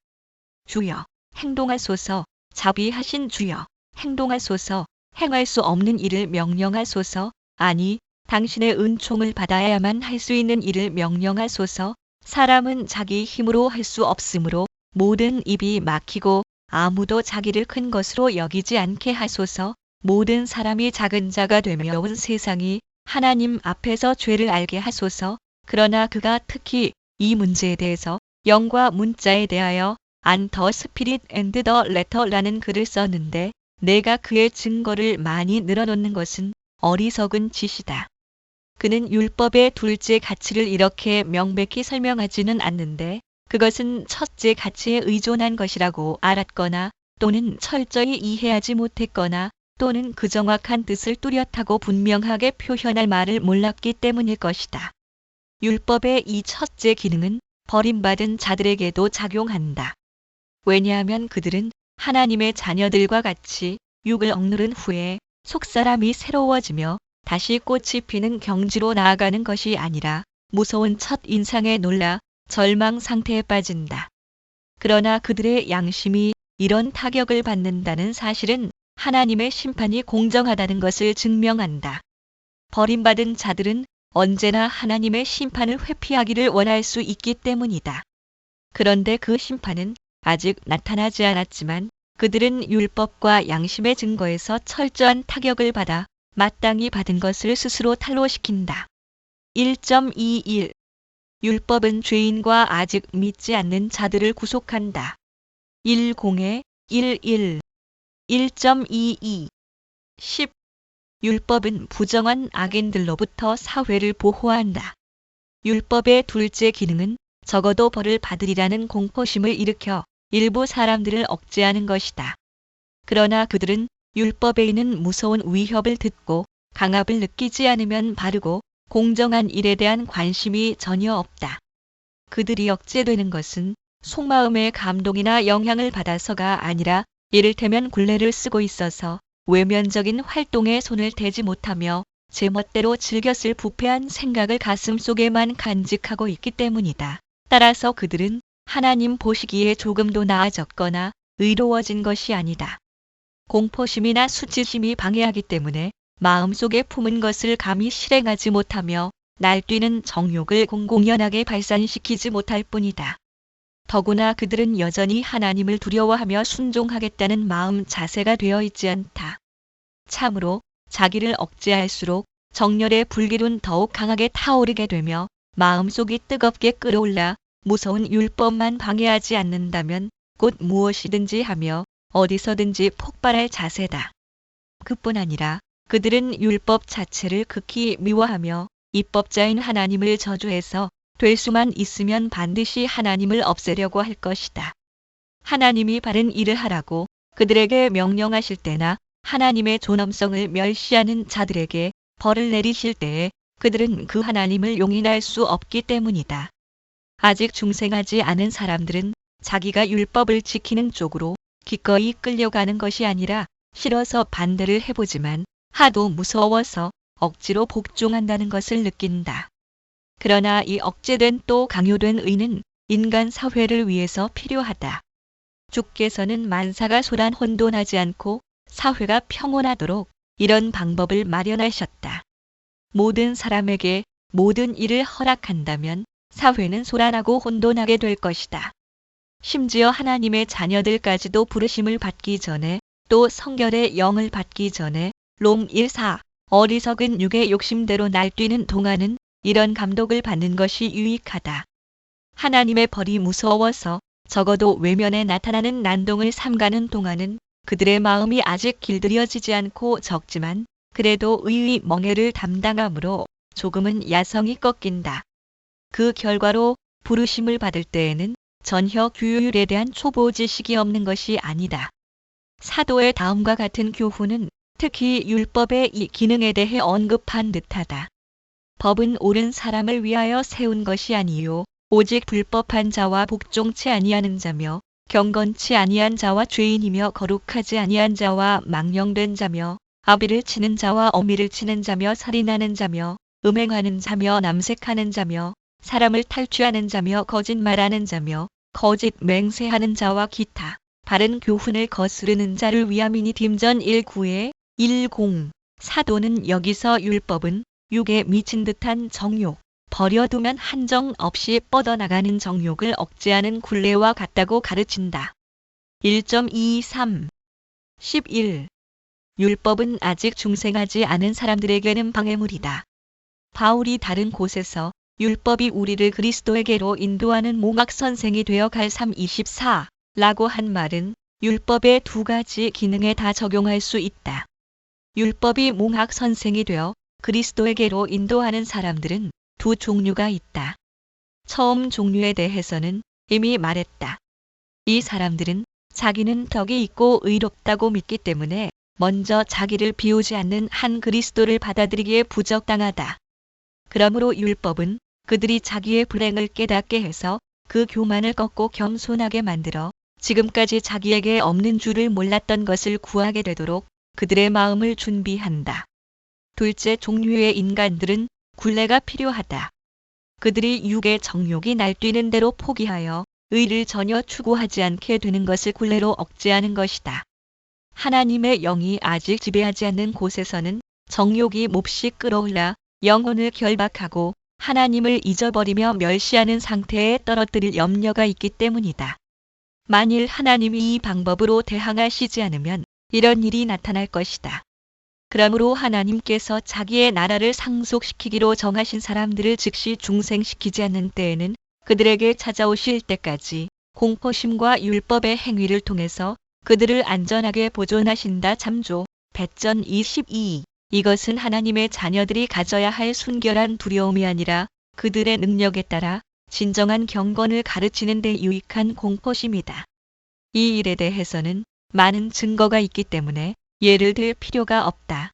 주여, 행동하소서. 자비하신 주여, 행동하소서. 행할 수 없는 일을 명령하소서. 아니, 당신의 은총을 받아야만 할 수 있는 일을 명령하소서. 사람은 자기 힘으로 할 수 없으므로 모든 입이 막히고 아무도 자기를 큰 것으로 여기지 않게 하소서. 모든 사람이 작은 자가 되며 온 세상이 하나님 앞에서 죄를 알게 하소서. 그러나 그가 특히 이 문제에 대해서 영과 문자에 대하여 안 더 스피릿 앤드 더 레터라는 글을 썼는데 내가 그의 증거를 많이 늘어놓는 것은 어리석은 짓이다. 그는 율법의 둘째 가치를 이렇게 명백히 설명하지는 않는데 그것은 첫째 가치에 의존한 것이라고 알았거나 또는 철저히 이해하지 못했거나 또는 그 정확한 뜻을 뚜렷하고 분명하게 표현할 말을 몰랐기 때문일 것이다. 율법의 이 첫째 기능은 버림받은 자들에게도 작용한다. 왜냐하면 그들은 하나님의 자녀들과 같이 육을 억누른 후에 속사람이 새로워지며 다시 꽃이 피는 경지로 나아가는 것이 아니라 무서운 첫 인상에 놀라 절망 상태에 빠진다. 그러나 그들의 양심이 이런 타격을 받는다는 사실은 하나님의 심판이 공정하다는 것을 증명한다. 버림받은 자들은 언제나 하나님의 심판을 회피하기를 원할 수 있기 때문이다. 그런데 그 심판은 아직 나타나지 않았지만 그들은 율법과 양심의 증거에서 철저한 타격을 받아 마땅히 받은 것을 스스로 탄로시킨다. 1.21 율법은 죄인과 아직 믿지 않는 자들을 구속한다. 10에 11 1.22 10 율법은 부정한 악인들로부터 사회를 보호한다. 율법의 둘째 기능은 적어도 벌을 받으리라는 공포심을 일으켜 일부 사람들을 억제하는 것이다. 그러나 그들은 율법에 있는 무서운 위협을 듣고 강압을 느끼지 않으면 바르고 공정한 일에 대한 관심이 전혀 없다. 그들이 억제되는 것은 속마음의 감동이나 영향을 받아서가 아니라 이를테면 굴레를 쓰고 있어서 외면적인 활동에 손을 대지 못하며 제멋대로 즐겼을 부패한 생각을 가슴속에만 간직하고 있기 때문이다. 따라서 그들은 하나님 보시기에 조금도 나아졌거나 의로워진 것이 아니다. 공포심이나 수치심이 방해하기 때문에 마음속에 품은 것을 감히 실행하지 못하며 날뛰는 정욕을 공공연하게 발산시키지 못할 뿐이다. 더구나 그들은 여전히 하나님을 두려워하며 순종하겠다는 마음 자세가 되어 있지 않다. 참으로 자기를 억제할수록 정열의 불길은 더욱 강하게 타오르게 되며 마음속이 뜨겁게 끓어올라 무서운 율법만 방해하지 않는다면 곧 무엇이든지 하며 어디서든지 폭발할 자세다. 그뿐 아니라 그들은 율법 자체를 극히 미워하며 입법자인 하나님을 저주해서 될 수만 있으면 반드시 하나님을 없애려고 할 것이다. 하나님이 바른 일을 하라고 그들에게 명령하실 때나 하나님의 존엄성을 멸시하는 자들에게 벌을 내리실 때에 그들은 그 하나님을 용인할 수 없기 때문이다. 아직 중생하지 않은 사람들은 자기가 율법을 지키는 쪽으로 기꺼이 끌려가는 것이 아니라 싫어서 반대를 해보지만 하도 무서워서 억지로 복종한다는 것을 느낀다. 그러나 이 억제된 또 강요된 의는 인간 사회를 위해서 필요하다. 주께서는 만사가 소란 혼돈하지 않고 사회가 평온하도록 이런 방법을 마련하셨다. 모든 사람에게 모든 일을 허락한다면 사회는 소란하고 혼돈하게 될 것이다. 심지어 하나님의 자녀들까지도 부르심을 받기 전에 또 성결의 영을 받기 전에 롬 1:4 어리석은 육의 욕심대로 날뛰는 동안은 이런 감독을 받는 것이 유익하다. 하나님의 벌이 무서워서 적어도 외면에 나타나는 난동을 삼가는 동안은 그들의 마음이 아직 길들여지지 않고 적지만 그래도 의의 멍에를 담당하므로 조금은 야성이 꺾인다. 그 결과로 부르심을 받을 때에는 전혀 규율에 대한 초보 지식이 없는 것이 아니다. 사도의 다음과 같은 교훈은 특히 율법의 이 기능에 대해 언급한 듯하다. 법은 옳은 사람을 위하여 세운 것이 아니요 오직 불법한 자와 복종치 아니하는 자며 경건치 아니한 자와 죄인이며 거룩하지 아니한 자와 망령된 자며 아비를 치는 자와 어미를 치는 자며 살인하는 자며 음행하는 자며 남색하는 자며 사람을 탈취하는 자며 거짓말하는 자며 거짓 맹세하는 자와 기타 바른 교훈을 거스르는 자를 위함이니 딤전 1:9에 10 사도는 여기서 율법은 육에 미친 듯한 정욕, 버려두면 한정 없이 뻗어나가는 정욕을 억제하는 굴레와 같다고 가르친다. 1.23 11 율법은 아직 중생하지 않은 사람들에게는 방해물이다. 바울이 다른 곳에서 율법이 우리를 그리스도에게로 인도하는 몽학선생이 되어 갈 3:24라고 한 말은 율법의 두 가지 기능에 다 적용할 수 있다. 율법이 몽학선생이 되어 그리스도에게로 인도하는 사람들은 두 종류가 있다. 처음 종류에 대해서는 이미 말했다. 이 사람들은 자기는 덕이 있고 의롭다고 믿기 때문에 먼저 자기를 비우지 않는 한 그리스도를 받아들이기에 부적당하다. 그러므로 율법은 그들이 자기의 불행을 깨닫게 해서 그 교만을 꺾고 겸손하게 만들어 지금까지 자기에게 없는 줄을 몰랐던 것을 구하게 되도록 그들의 마음을 준비한다. 둘째 종류의 인간들은 굴레가 필요하다. 그들이 육의 정욕이 날뛰는 대로 포기하여 의를 전혀 추구하지 않게 되는 것을 굴레로 억제하는 것이다. 하나님의 영이 아직 지배하지 않는 곳에서는 정욕이 몹시 끌어올라 영혼을 결박하고 하나님을 잊어버리며 멸시하는 상태에 떨어뜨릴 염려가 있기 때문이다. 만일 하나님이 이 방법으로 대항하시지 않으면 이런 일이 나타날 것이다. 그러므로 하나님께서 자기의 나라를 상속시키기로 정하신 사람들을 즉시 중생시키지 않는 때에는 그들에게 찾아오실 때까지 공포심과 율법의 행위를 통해서 그들을 안전하게 보존하신다. 참조 배전 22 이것은 하나님의 자녀들이 가져야 할 순결한 두려움이 아니라 그들의 능력에 따라 진정한 경건을 가르치는 데 유익한 공포심이다. 이 일에 대해서는 많은 증거가 있기 때문에 예를 들 필요가 없다.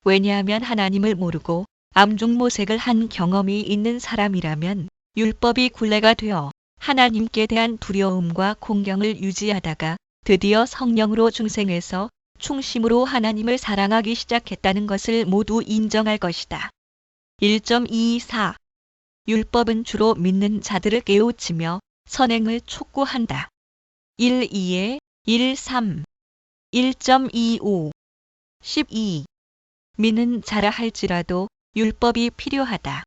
왜냐하면 하나님을 모르고 암중모색을 한 경험이 있는 사람이라면 율법이 굴레가 되어 하나님께 대한 두려움과 공경을 유지하다가 드디어 성령으로 중생해서 충심으로 하나님을 사랑하기 시작했다는 것을 모두 인정할 것이다. 1.24 율법은 주로 믿는 자들을 깨우치며 선행을 촉구한다. 1.2에 1.3 1.25 12 믿는 자라 할지라도 율법이 필요하다.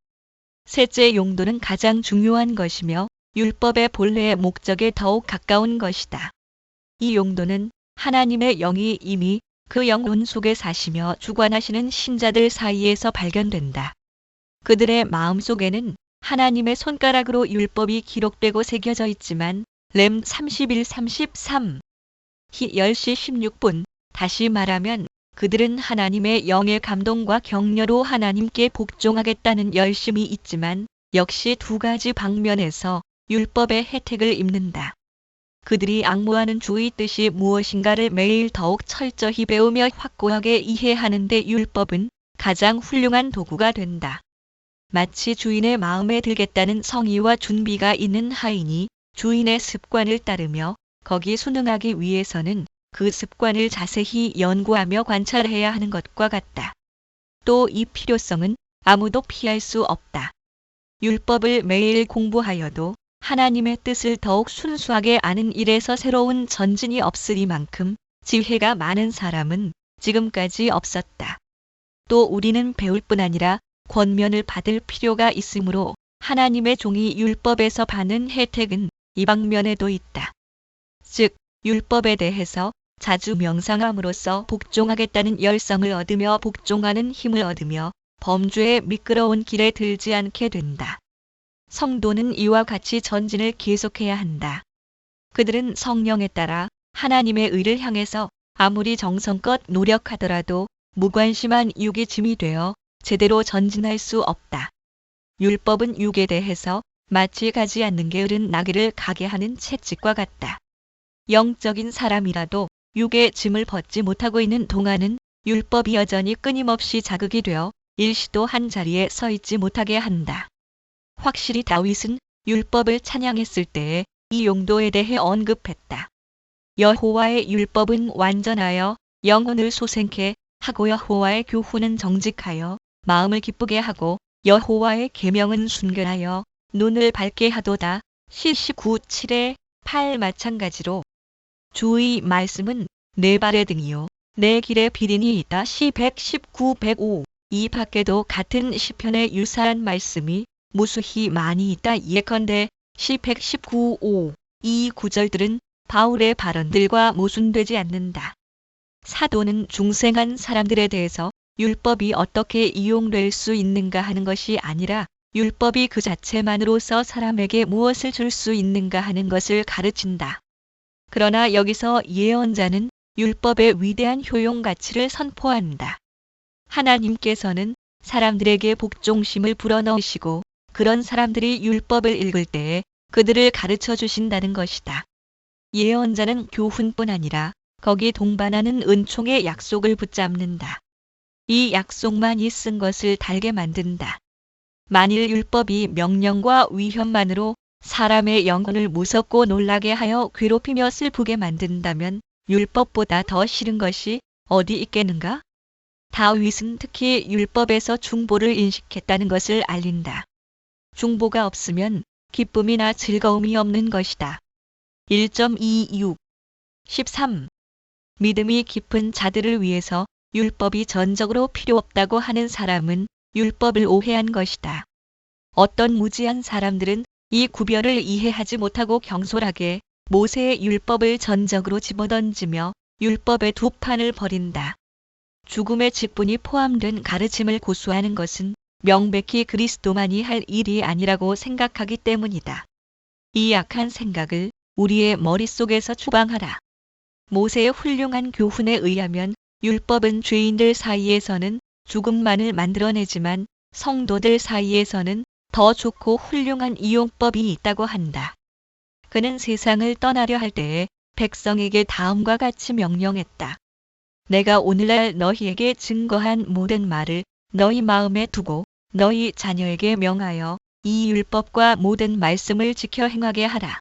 셋째 용도는 가장 중요한 것이며 율법의 본래의 목적에 더욱 가까운 것이다. 이 용도는 하나님의 영이 이미 그 영혼 속에 사시며 주관하시는 신자들 사이에서 발견된다. 그들의 마음 속에는 하나님의 손가락으로 율법이 기록되고 새겨져 있지만 렘 31-33 히 10시 16분 다시 말하면 그들은 하나님의 영의 감동과 격려로 하나님께 복종하겠다는 열심이 있지만 역시 두 가지 방면에서 율법의 혜택을 입는다. 그들이 앙모하는 주의 뜻이 무엇인가를 매일 더욱 철저히 배우며 확고하게 이해하는 데 율법은 가장 훌륭한 도구가 된다. 마치 주인의 마음에 들겠다는 성의와 준비가 있는 하인이 주인의 습관을 따르며 거기 순응하기 위해서는 그 습관을 자세히 연구하며 관찰해야 하는 것과 같다. 또 이 필요성은 아무도 피할 수 없다. 율법을 매일 공부하여도 하나님의 뜻을 더욱 순수하게 아는 일에서 새로운 전진이 없으리만큼 지혜가 많은 사람은 지금까지 없었다. 또 우리는 배울 뿐 아니라 권면을 받을 필요가 있으므로 하나님의 종이 율법에서 받는 혜택은 이 방면에도 있다. 즉, 율법에 대해서 자주 명상함으로써 복종하겠다는 열성을 얻으며 복종하는 힘을 얻으며 범죄의 미끄러운 길에 들지 않게 된다. 성도는 이와 같이 전진을 계속해야 한다. 그들은 성령에 따라 하나님의 의를 향해서 아무리 정성껏 노력하더라도 무관심한 육의 짐이 되어 제대로 전진할 수 없다. 율법은 육에 대해서 마치 가지 않는 게으른 나귀를 가게 하는 채찍과 같다. 영적인 사람이라도 육의 짐을 벗지 못하고 있는 동안은 율법이 여전히 끊임없이 자극이 되어 일시도 한 자리에 서 있지 못하게 한다. 확실히 다윗은 율법을 찬양했을 때에 이 용도에 대해 언급했다. 여호와의 율법은 완전하여 영혼을 소생케 하고 여호와의 교훈은 정직하여 마음을 기쁘게 하고 여호와의 계명은 순결하여 눈을 밝게 하도다. 시19:7-8 마찬가지로 주의 말씀은 내 발의 등이요 내 길에 비린이 있다. 시119:105 이 밖에도 같은 시편에 유사한 말씀이 무수히 많이 있다. 예컨대 시119:5 이 구절들은 바울의 발언들과 모순되지 않는다. 사도는 중생한 사람들에 대해서 율법이 어떻게 이용될 수 있는가 하는 것이 아니라 율법이 그 자체만으로서 사람에게 무엇을 줄 수 있는가 하는 것을 가르친다. 그러나 여기서 예언자는 율법의 위대한 효용 가치를 선포한다. 하나님께서는 사람들에게 복종심을 불어넣으시고 그런 사람들이 율법을 읽을 때에 그들을 가르쳐 주신다는 것이다. 예언자는 교훈뿐 아니라 거기 동반하는 은총의 약속을 붙잡는다. 이 약속만이 쓴 것을 달게 만든다. 만일 율법이 명령과 위협만으로 사람의 영혼을 무섭고 놀라게 하여 괴롭히며 슬프게 만든다면 율법보다 더 싫은 것이 어디 있겠는가? 다윗은 특히 율법에서 중보를 인식했다는 것을 알린다. 중보가 없으면 기쁨이나 즐거움이 없는 것이다. 1.26 13 믿음이 깊은 자들을 위해서 율법이 전적으로 필요 없다고 하는 사람은 율법을 오해한 것이다. 어떤 무지한 사람들은 이 구별을 이해하지 못하고 경솔하게 모세의 율법을 전적으로 집어던지며 율법의 두 판을 벌인다. 죽음의 직분이 포함된 가르침을 고수하는 것은 명백히 그리스도만이 할 일이 아니라고 생각하기 때문이다. 이 악한 생각을 우리의 머릿속에서 추방하라. 모세의 훌륭한 교훈에 의하면 율법은 죄인들 사이에서는 죽음만을 만들어내지만 성도들 사이에서는 더 좋고 훌륭한 이용법이 있다고 한다. 그는 세상을 떠나려 할 때에 백성에게 다음과 같이 명령했다. 내가 오늘날 너희에게 증거한 모든 말을 너희 마음에 두고 너희 자녀에게 명하여 이 율법과 모든 말씀을 지켜 행하게 하라.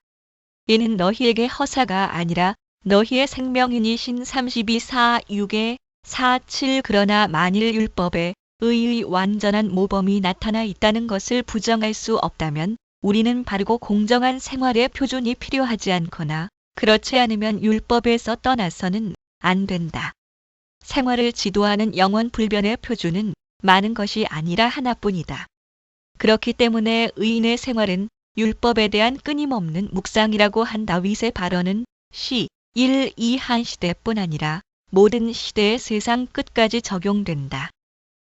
이는 너희에게 허사가 아니라 너희의 생명이니신 32:4-6-4-7 그러나 만일 율법에 의의 완전한 모범이 나타나 있다는 것을 부정할 수 없다면 우리는 바르고 공정한 생활의 표준이 필요하지 않거나 그렇지 않으면 율법에서 떠나서는 안 된다. 생활을 지도하는 영원 불변의 표준은 많은 것이 아니라 하나뿐이다. 그렇기 때문에 의인의 생활은 율법에 대한 끊임없는 묵상이라고 한 다윗의 발언은 시 1, 2 한 시대뿐 아니라 모든 시대의 세상 끝까지 적용된다.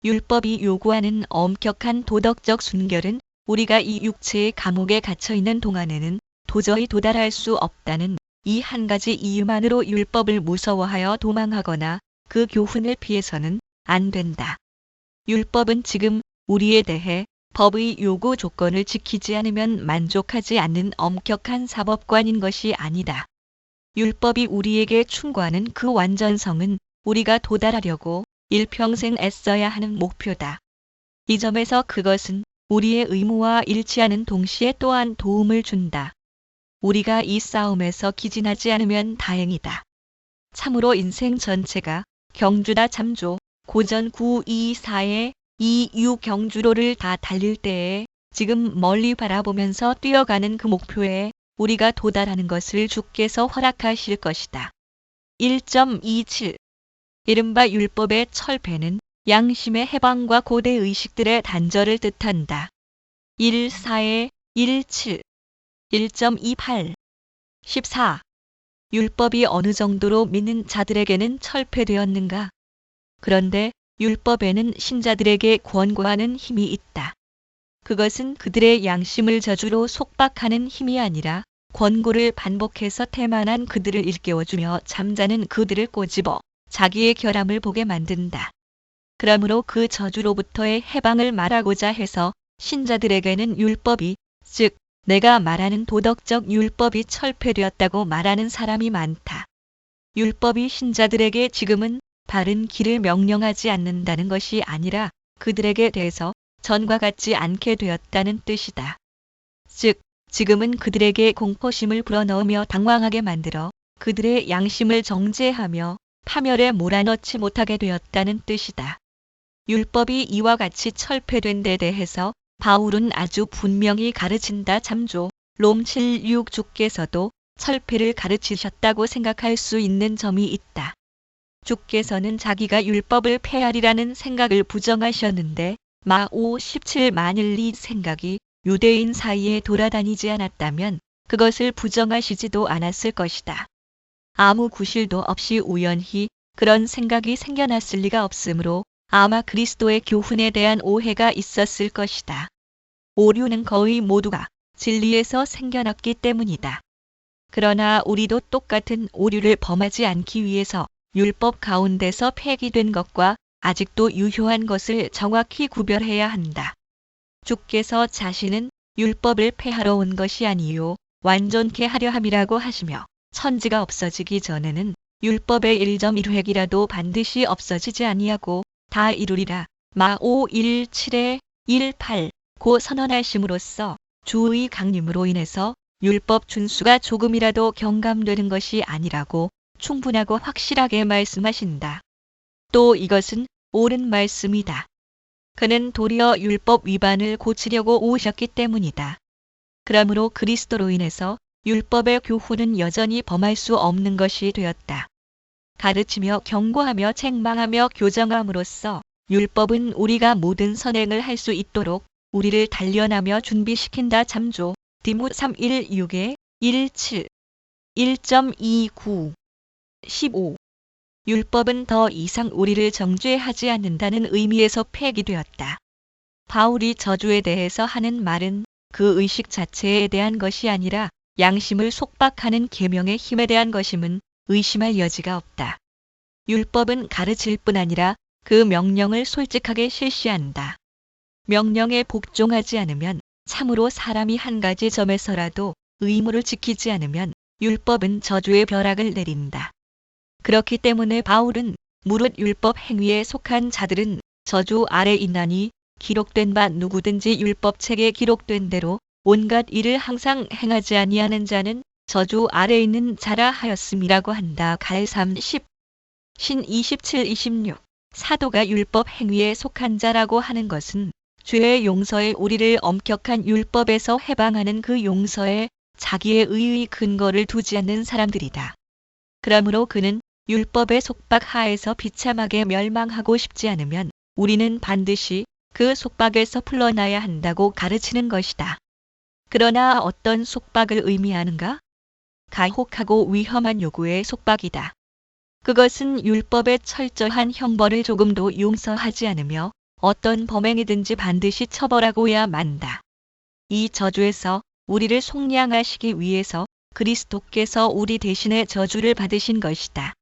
율법이 요구하는 엄격한 도덕적 순결은 우리가 이 육체의 감옥에 갇혀 있는 동안에는 도저히 도달할 수 없다는 이 한 가지 이유만으로 율법을 무서워하여 도망하거나 그 교훈을 피해서는 안 된다. 율법은 지금 우리에 대해 법의 요구 조건을 지키지 않으면 만족하지 않는 엄격한 사법관인 것이 아니다. 율법이 우리에게 충고하는 그 완전성은 우리가 도달하려고 일평생 애써야 하는 목표다. 이 점에서 그것은 우리의 의무와 일치하는 동시에 또한 도움을 준다. 우리가 이 싸움에서 기진하지 않으면 다행이다. 참으로 인생 전체가 경주다 참조, 고전 924의 26 경주로를 다 달릴 때에 지금 멀리 바라보면서 뛰어가는 그 목표에 우리가 도달하는 것을 주께서 허락하실 것이다. 1.27 이른바 율법의 철폐는 양심의 해방과 고대 의식들의 단절을 뜻한다. 1.4의 1.7 1.28 14 율법이 어느 정도로 믿는 자들에게는 철폐되었는가? 그런데 율법에는 신자들에게 권고하는 힘이 있다. 그것은 그들의 양심을 저주로 속박하는 힘이 아니라 권고를 반복해서 태만한 그들을 일깨워주며 잠자는 그들을 꼬집어 자기의 결함을 보게 만든다. 그러므로 그 저주로부터의 해방을 말하고자 해서 신자들에게는 율법이, 즉 내가 말하는 도덕적 율법이 철폐되었다고 말하는 사람이 많다. 율법이 신자들에게 지금은 바른 길을 명령하지 않는다는 것이 아니라 그들에게 대해서 전과 같지 않게 되었다는 뜻이다. 즉, 지금은 그들에게 공포심을 불어넣으며 당황하게 만들어 그들의 양심을 정죄하며 파멸에 몰아넣지 못하게 되었다는 뜻이다. 율법이 이와 같이 철폐된 데 대해서 바울은 아주 분명히 가르친다. 참조, 롬 7:6 주께서도 철폐를 가르치셨다고 생각할 수 있는 점이 있다. 주께서는 자기가 율법을 폐하리라는 생각을 부정하셨는데 마5 17 만일 이 생각이 유대인 사이에 돌아다니지 않았다면 그것을 부정하시지도 않았을 것이다. 아무 구실도 없이 우연히 그런 생각이 생겨났을 리가 없으므로 아마 그리스도의 교훈에 대한 오해가 있었을 것이다. 오류는 거의 모두가 진리에서 생겨났기 때문이다. 그러나 우리도 똑같은 오류를 범하지 않기 위해서 율법 가운데서 폐기된 것과 아직도 유효한 것을 정확히 구별해야 한다. 주께서 자신은 율법을 폐하러 온 것이 아니요 완전케 하려 함이라고 하시며 천지가 없어지기 전에는 율법의 1.1획이라도 반드시 없어지지 아니하고 다 이루리라. 마5 17의 18 고 선언하심으로써 주의 강림으로 인해서 율법 준수가 조금이라도 경감되는 것이 아니라고 충분하고 확실하게 말씀하신다. 또 이것은 옳은 말씀이다. 그는 도리어 율법 위반을 고치려고 오셨기 때문이다. 그러므로 그리스도로 인해서 율법의 교훈은 여전히 범할 수 없는 것이 되었다. 가르치며 경고하며 책망하며 교정함으로써 율법은 우리가 모든 선행을 할 수 있도록 우리를 단련하며 준비시킨다. 참조, 디모 3:1-6의 1.7 1.29 15 율법은 더 이상 우리를 정죄하지 않는다는 의미에서 폐기되었다. 바울이 저주에 대해서 하는 말은 그 의식 자체에 대한 것이 아니라 양심을 속박하는 계명의 힘에 대한 것임은 의심할 여지가 없다. 율법은 가르칠 뿐 아니라 그 명령을 솔직하게 실시한다. 명령에 복종하지 않으면 참으로 사람이 한 가지 점에서라도 의무를 지키지 않으면 율법은 저주의 벼락을 내린다. 그렇기 때문에 바울은 무릇 율법 행위에 속한 자들은 저주 아래 있나니 기록된 바 누구든지 율법책에 기록된 대로 온갖 일을 항상 행하지 아니하는 자는 저주 아래 있는 자라 하였음이라고 한다. 갈 30 신 27-26 사도가 율법 행위에 속한 자라고 하는 것은 죄의 용서에 우리를 엄격한 율법에서 해방하는 그 용서에 자기의 의의 근거를 두지 않는 사람들이다. 그러므로 그는 율법의 속박 하에서 비참하게 멸망하고 싶지 않으면 우리는 반드시 그 속박에서 풀려나야 한다고 가르치는 것이다. 그러나 어떤 속박을 의미하는가? 가혹하고 위험한 요구의 속박이다. 그것은 율법의 철저한 형벌을 조금도 용서하지 않으며 어떤 범행이든지 반드시 처벌하고야 만다. 이 저주에서 우리를 속량하시기 위해서 그리스도께서 우리 대신에 저주를 받으신 것이다.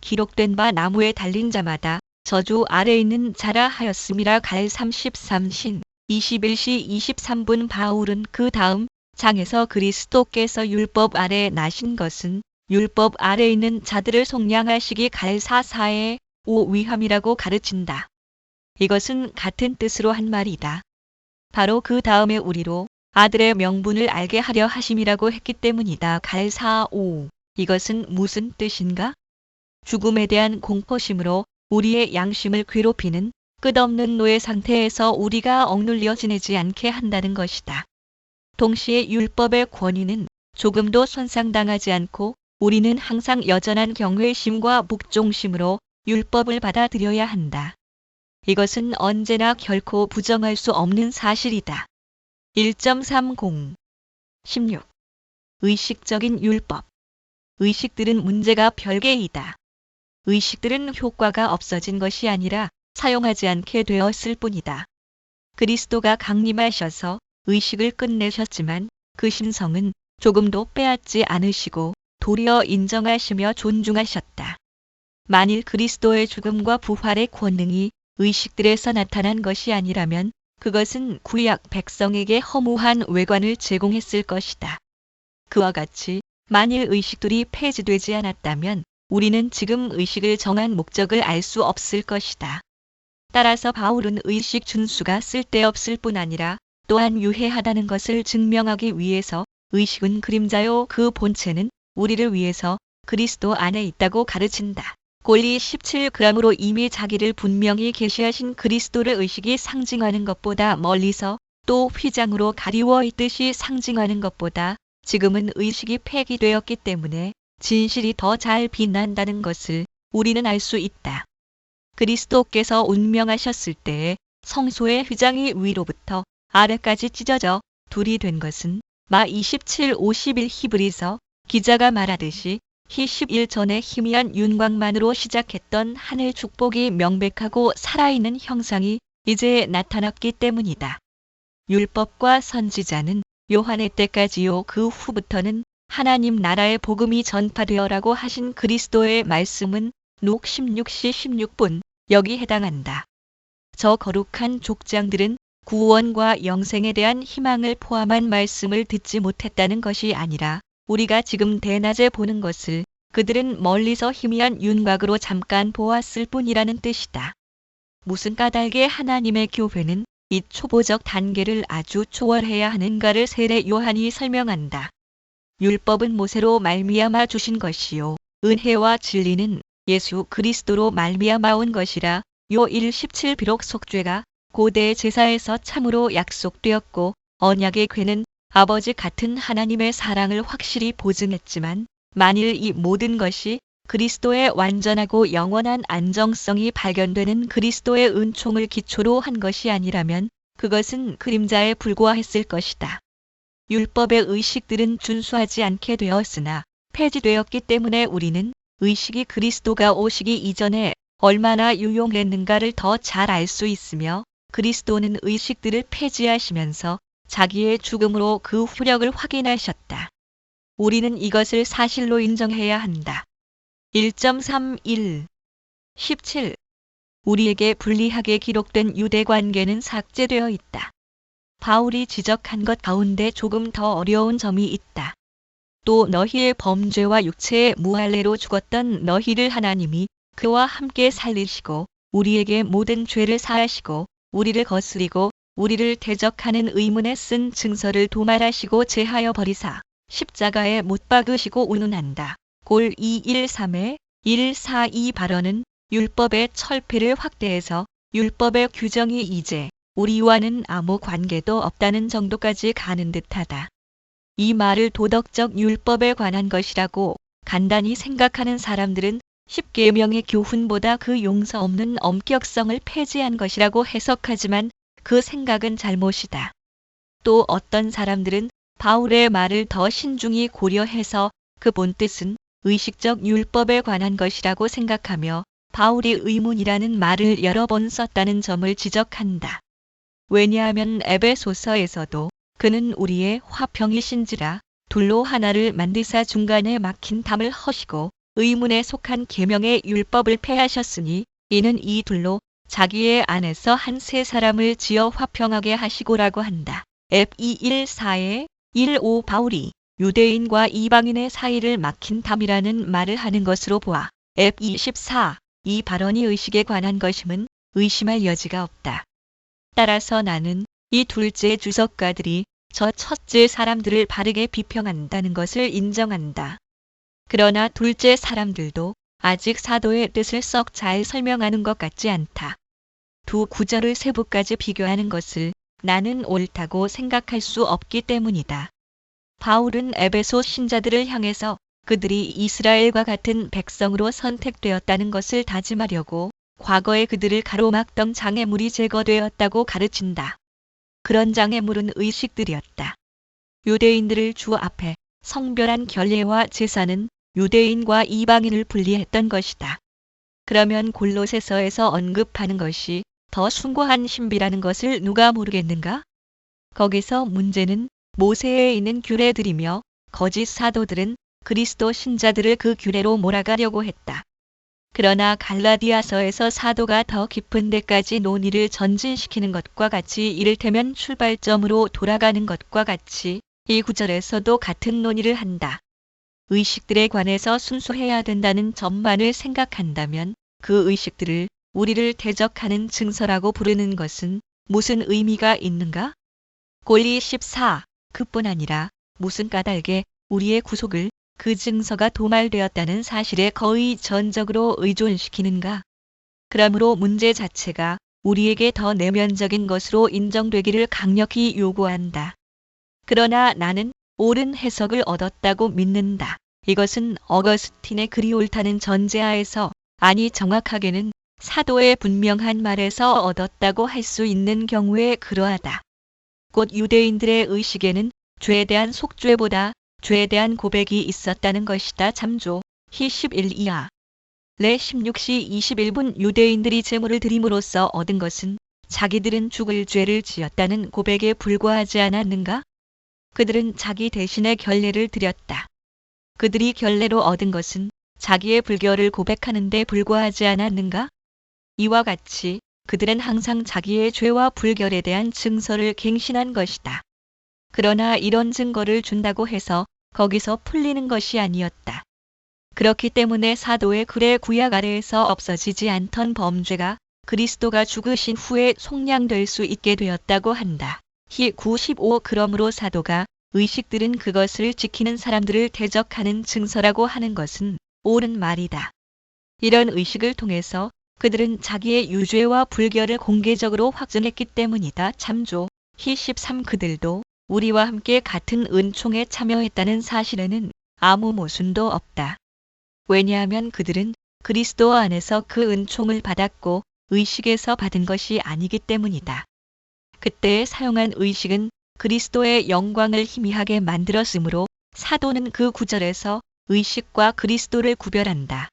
기록된 바 나무에 달린 자마다 저주 아래 있는 자라 하였음이라. 갈 33신 21시 23분. 바울은 그 다음 장에서 그리스도께서 율법 아래 나신 것은 율법 아래 있는 자들을 속량하시기 갈 44의 5 위함이라고 가르친다. 이것은 같은 뜻으로 한 말이다. 바로 그 다음에 우리로 아들의 명분을 알게 하려 하심이라고 했기 때문이다. 갈 45. 이것은 무슨 뜻인가? 죽음에 대한 공포심으로 우리의 양심을 괴롭히는 끝없는 노예 상태에서 우리가 억눌려 지내지 않게 한다는 것이다. 동시에 율법의 권위는 조금도 손상당하지 않고 우리는 항상 여전한 경외심과 묵종심으로 율법을 받아들여야 한다. 이것은 언제나 결코 부정할 수 없는 사실이다. 1.30 16. 의식적인 율법. 의식들은 문제가 별개이다. 의식들은 효과가 없어진 것이 아니라 사용하지 않게 되었을 뿐이다. 그리스도가 강림하셔서 의식을 끝내셨지만 그 신성은 조금도 빼앗지 않으시고 도리어 인정하시며 존중하셨다. 만일 그리스도의 죽음과 부활의 권능이 의식들에서 나타난 것이 아니라면 그것은 구약 백성에게 허무한 외관을 제공했을 것이다. 그와 같이 만일 의식들이 폐지되지 않았다면 우리는 지금 의식을 정한 목적을 알 수 없을 것이다. 따라서 바울은 의식 준수가 쓸데없을 뿐 아니라 또한 유해하다는 것을 증명하기 위해서 의식은 그림자요 그 본체는 우리를 위해서 그리스도 안에 있다고 가르친다. 골리 17g으로 이미 자기를 분명히 계시하신 그리스도를 의식이 상징하는 것보다 멀리서 또 휘장으로 가리워 있듯이 상징하는 것보다 지금은 의식이 폐기되었기 때문에 진실이 더 잘 빛난다는 것을 우리는 알 수 있다. 그리스도께서 운명하셨을 때에 성소의 휘장이 위로부터 아래까지 찢어져 둘이 된 것은 마 27:51 히브리서 기자가 말하듯이 히11 전에 희미한 윤곽만으로 시작했던 하늘 축복이 명백하고 살아있는 형상이 이제 나타났기 때문이다. 율법과 선지자는 요한의 때까지요 그 후부터는 하나님 나라의 복음이 전파되어라고 하신 그리스도의 말씀은 룩 16시 16분 여기 해당한다. 저 거룩한 족장들은 구원과 영생에 대한 희망을 포함한 말씀을 듣지 못했다는 것이 아니라 우리가 지금 대낮에 보는 것을 그들은 멀리서 희미한 윤곽으로 잠깐 보았을 뿐이라는 뜻이다. 무슨 까닭에 하나님의 교회는 이 초보적 단계를 아주 초월해야 하는가를 세례 요한이 설명한다. 율법은 모세로 말미암아 주신 것이요 은혜와 진리는 예수 그리스도로 말미암아 온 것이라. 요 1:17 비록 속죄가 고대 제사에서 참으로 약속되었고 언약의 궤는 아버지 같은 하나님의 사랑을 확실히 보증했지만 만일 이 모든 것이 그리스도의 완전하고 영원한 안정성이 발견되는 그리스도의 은총을 기초로 한 것이 아니라면 그것은 그림자에 불과했을 것이다. 율법의 의식들은 준수하지 않게 되었으나 폐지되었기 때문에 우리는 의식이 그리스도가 오시기 이전에 얼마나 유용했는가를 더 잘 알 수 있으며 그리스도는 의식들을 폐지하시면서 자기의 죽음으로 그 후력을 확인하셨다. 우리는 이것을 사실로 인정해야 한다. 1.31 17 우리에게 불리하게 기록된 유대 관계는 삭제되어 있다. 바울이 지적한 것 가운데 조금 더 어려운 점이 있다. 또 너희의 범죄와 육체의 무할례로 죽었던 너희를 하나님이 그와 함께 살리시고 우리에게 모든 죄를 사하시고 우리를 거스리고 우리를 대적하는 의문에 쓴 증서를 도말하시고 제하여 버리사 십자가에 못 박으시고 운운한다. 골 213의 142 발언은 율법의 철폐를 확대해서 율법의 규정이 이제 우리와는 아무 관계도 없다는 정도까지 가는 듯하다. 이 말을 도덕적 율법에 관한 것이라고 간단히 생각하는 사람들은 10계명의 교훈보다 그 용서 없는 엄격성을 폐지한 것이라고 해석하지만 그 생각은 잘못이다. 또 어떤 사람들은 바울의 말을 더 신중히 고려해서 그 본뜻은 의식적 율법에 관한 것이라고 생각하며 바울이 의문이라는 말을 여러 번 썼다는 점을 지적한다. 왜냐하면 에베소서에서도 그는 우리의 화평이신지라 둘로 하나를 만드사 중간에 막힌 담을 허시고 의문에 속한 계명의 율법을 폐하셨으니 이는 이 둘로 자기의 안에서 한 세 사람을 지어 화평하게 하시고라고 한다. F214에 15 바울이 유대인과 이방인의 사이를 막힌 담이라는 말을 하는 것으로 보아 F24 이 발언이 의식에 관한 것임은 의심할 여지가 없다. 따라서 나는 이 둘째 주석가들이 저 첫째 사람들을 바르게 비평한다는 것을 인정한다. 그러나 둘째 사람들도 아직 사도의 뜻을 썩 잘 설명하는 것 같지 않다. 두 구절을 세부까지 비교하는 것을 나는 옳다고 생각할 수 없기 때문이다. 바울은 에베소 신자들을 향해서 그들이 이스라엘과 같은 백성으로 선택되었다는 것을 다짐하려고 과거에 그들을 가로막던 장애물이 제거되었다고 가르친다. 그런 장애물은 의식들이었다. 유대인들을 주 앞에 성별한 결례와 제사는 유대인과 이방인을 분리했던 것이다. 그러면 골로새서에서 언급하는 것이 더 숭고한 신비라는 것을 누가 모르겠는가? 거기서 문제는 모세에 있는 규례들이며 거짓 사도들은 그리스도 신자들을 그 규례로 몰아가려고 했다. 그러나 갈라디아서에서 사도가 더 깊은 데까지 논의를 전진시키는 것과 같이 이를테면 출발점으로 돌아가는 것과 같이 이 구절에서도 같은 논의를 한다. 의식들에 관해서 순수해야 된다는 점만을 생각한다면 그 의식들을 우리를 대적하는 증서라고 부르는 것은 무슨 의미가 있는가? 골리 14 그뿐 아니라 무슨 까닭에 우리의 구속을 그 증서가 도말되었다는 사실에 거의 전적으로 의존시키는가? 그러므로 문제 자체가 우리에게 더 내면적인 것으로 인정되기를 강력히 요구한다. 그러나 나는 옳은 해석을 얻었다고 믿는다. 이것은 어거스틴의 글이 옳다는 전제하에서, 아니 정확하게는 사도의 분명한 말에서 얻었다고 할 수 있는 경우에 그러하다. 곧 유대인들의 의식에는 죄에 대한 속죄보다 죄에 대한 고백이 있었다는 것이다. 참조 히 11이하. 레 16시 21분 유대인들이 제물을 드림으로써 얻은 것은 자기들은 죽을 죄를 지었다는 고백에 불과하지 않았는가? 그들은 자기 대신에 결례를 드렸다. 그들이 결례로 얻은 것은 자기의 불결을 고백하는 데 불과하지 않았는가? 이와 같이 그들은 항상 자기의 죄와 불결에 대한 증서를 갱신한 것이다. 그러나 이런 증거를 준다고 해서 거기서 풀리는 것이 아니었다. 그렇기 때문에 사도의 글의 구약 아래에서 없어지지 않던 범죄가 그리스도가 죽으신 후에 속량될 수 있게 되었다고 한다. 히 95 그러므로 사도가 의식들은 그것을 지키는 사람들을 대적하는 증서라고 하는 것은 옳은 말이다. 이런 의식을 통해서 그들은 자기의 유죄와 불결을 공개적으로 확증했기 때문이다. 참조 히 13 그들도 우리와 함께 같은 은총에 참여했다는 사실에는 아무 모순도 없다. 왜냐하면 그들은 그리스도 안에서 그 은총을 받았고 의식에서 받은 것이 아니기 때문이다. 그때 사용한 의식은 그리스도의 영광을 희미하게 만들었으므로 사도는 그 구절에서 의식과 그리스도를 구별한다.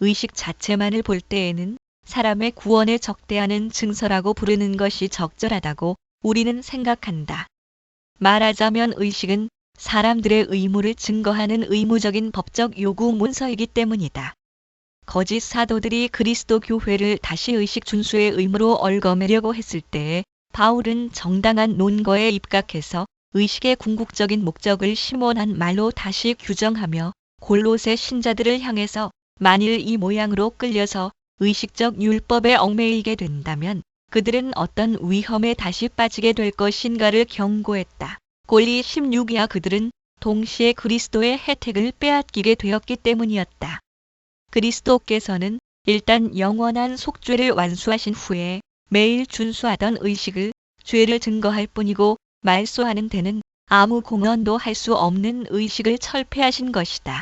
의식 자체만을 볼 때에는 사람의 구원에 적대하는 증서라고 부르는 것이 적절하다고 우리는 생각한다. 말하자면 의식은 사람들의 의무를 증거하는 의무적인 법적 요구 문서이기 때문이다. 거짓 사도들이 그리스도 교회를 다시 의식 준수의 의무로 얽어매려고 했을 때에 바울은 정당한 논거에 입각해서 의식의 궁극적인 목적을 심원한 말로 다시 규정하며 골로새 신자들을 향해서 만일 이 모양으로 끌려서 의식적 율법에 얽매이게 된다면 그들은 어떤 위험에 다시 빠지게 될 것인가를 경고했다. 골리 16이하 그들은 동시에 그리스도의 혜택을 빼앗기게 되었기 때문이었다. 그리스도께서는 일단 영원한 속죄를 완수하신 후에 매일 준수하던 의식을 죄를 증거할 뿐이고 말소하는 데는 아무 공헌도 할 수 없는 의식을 철폐하신 것이다.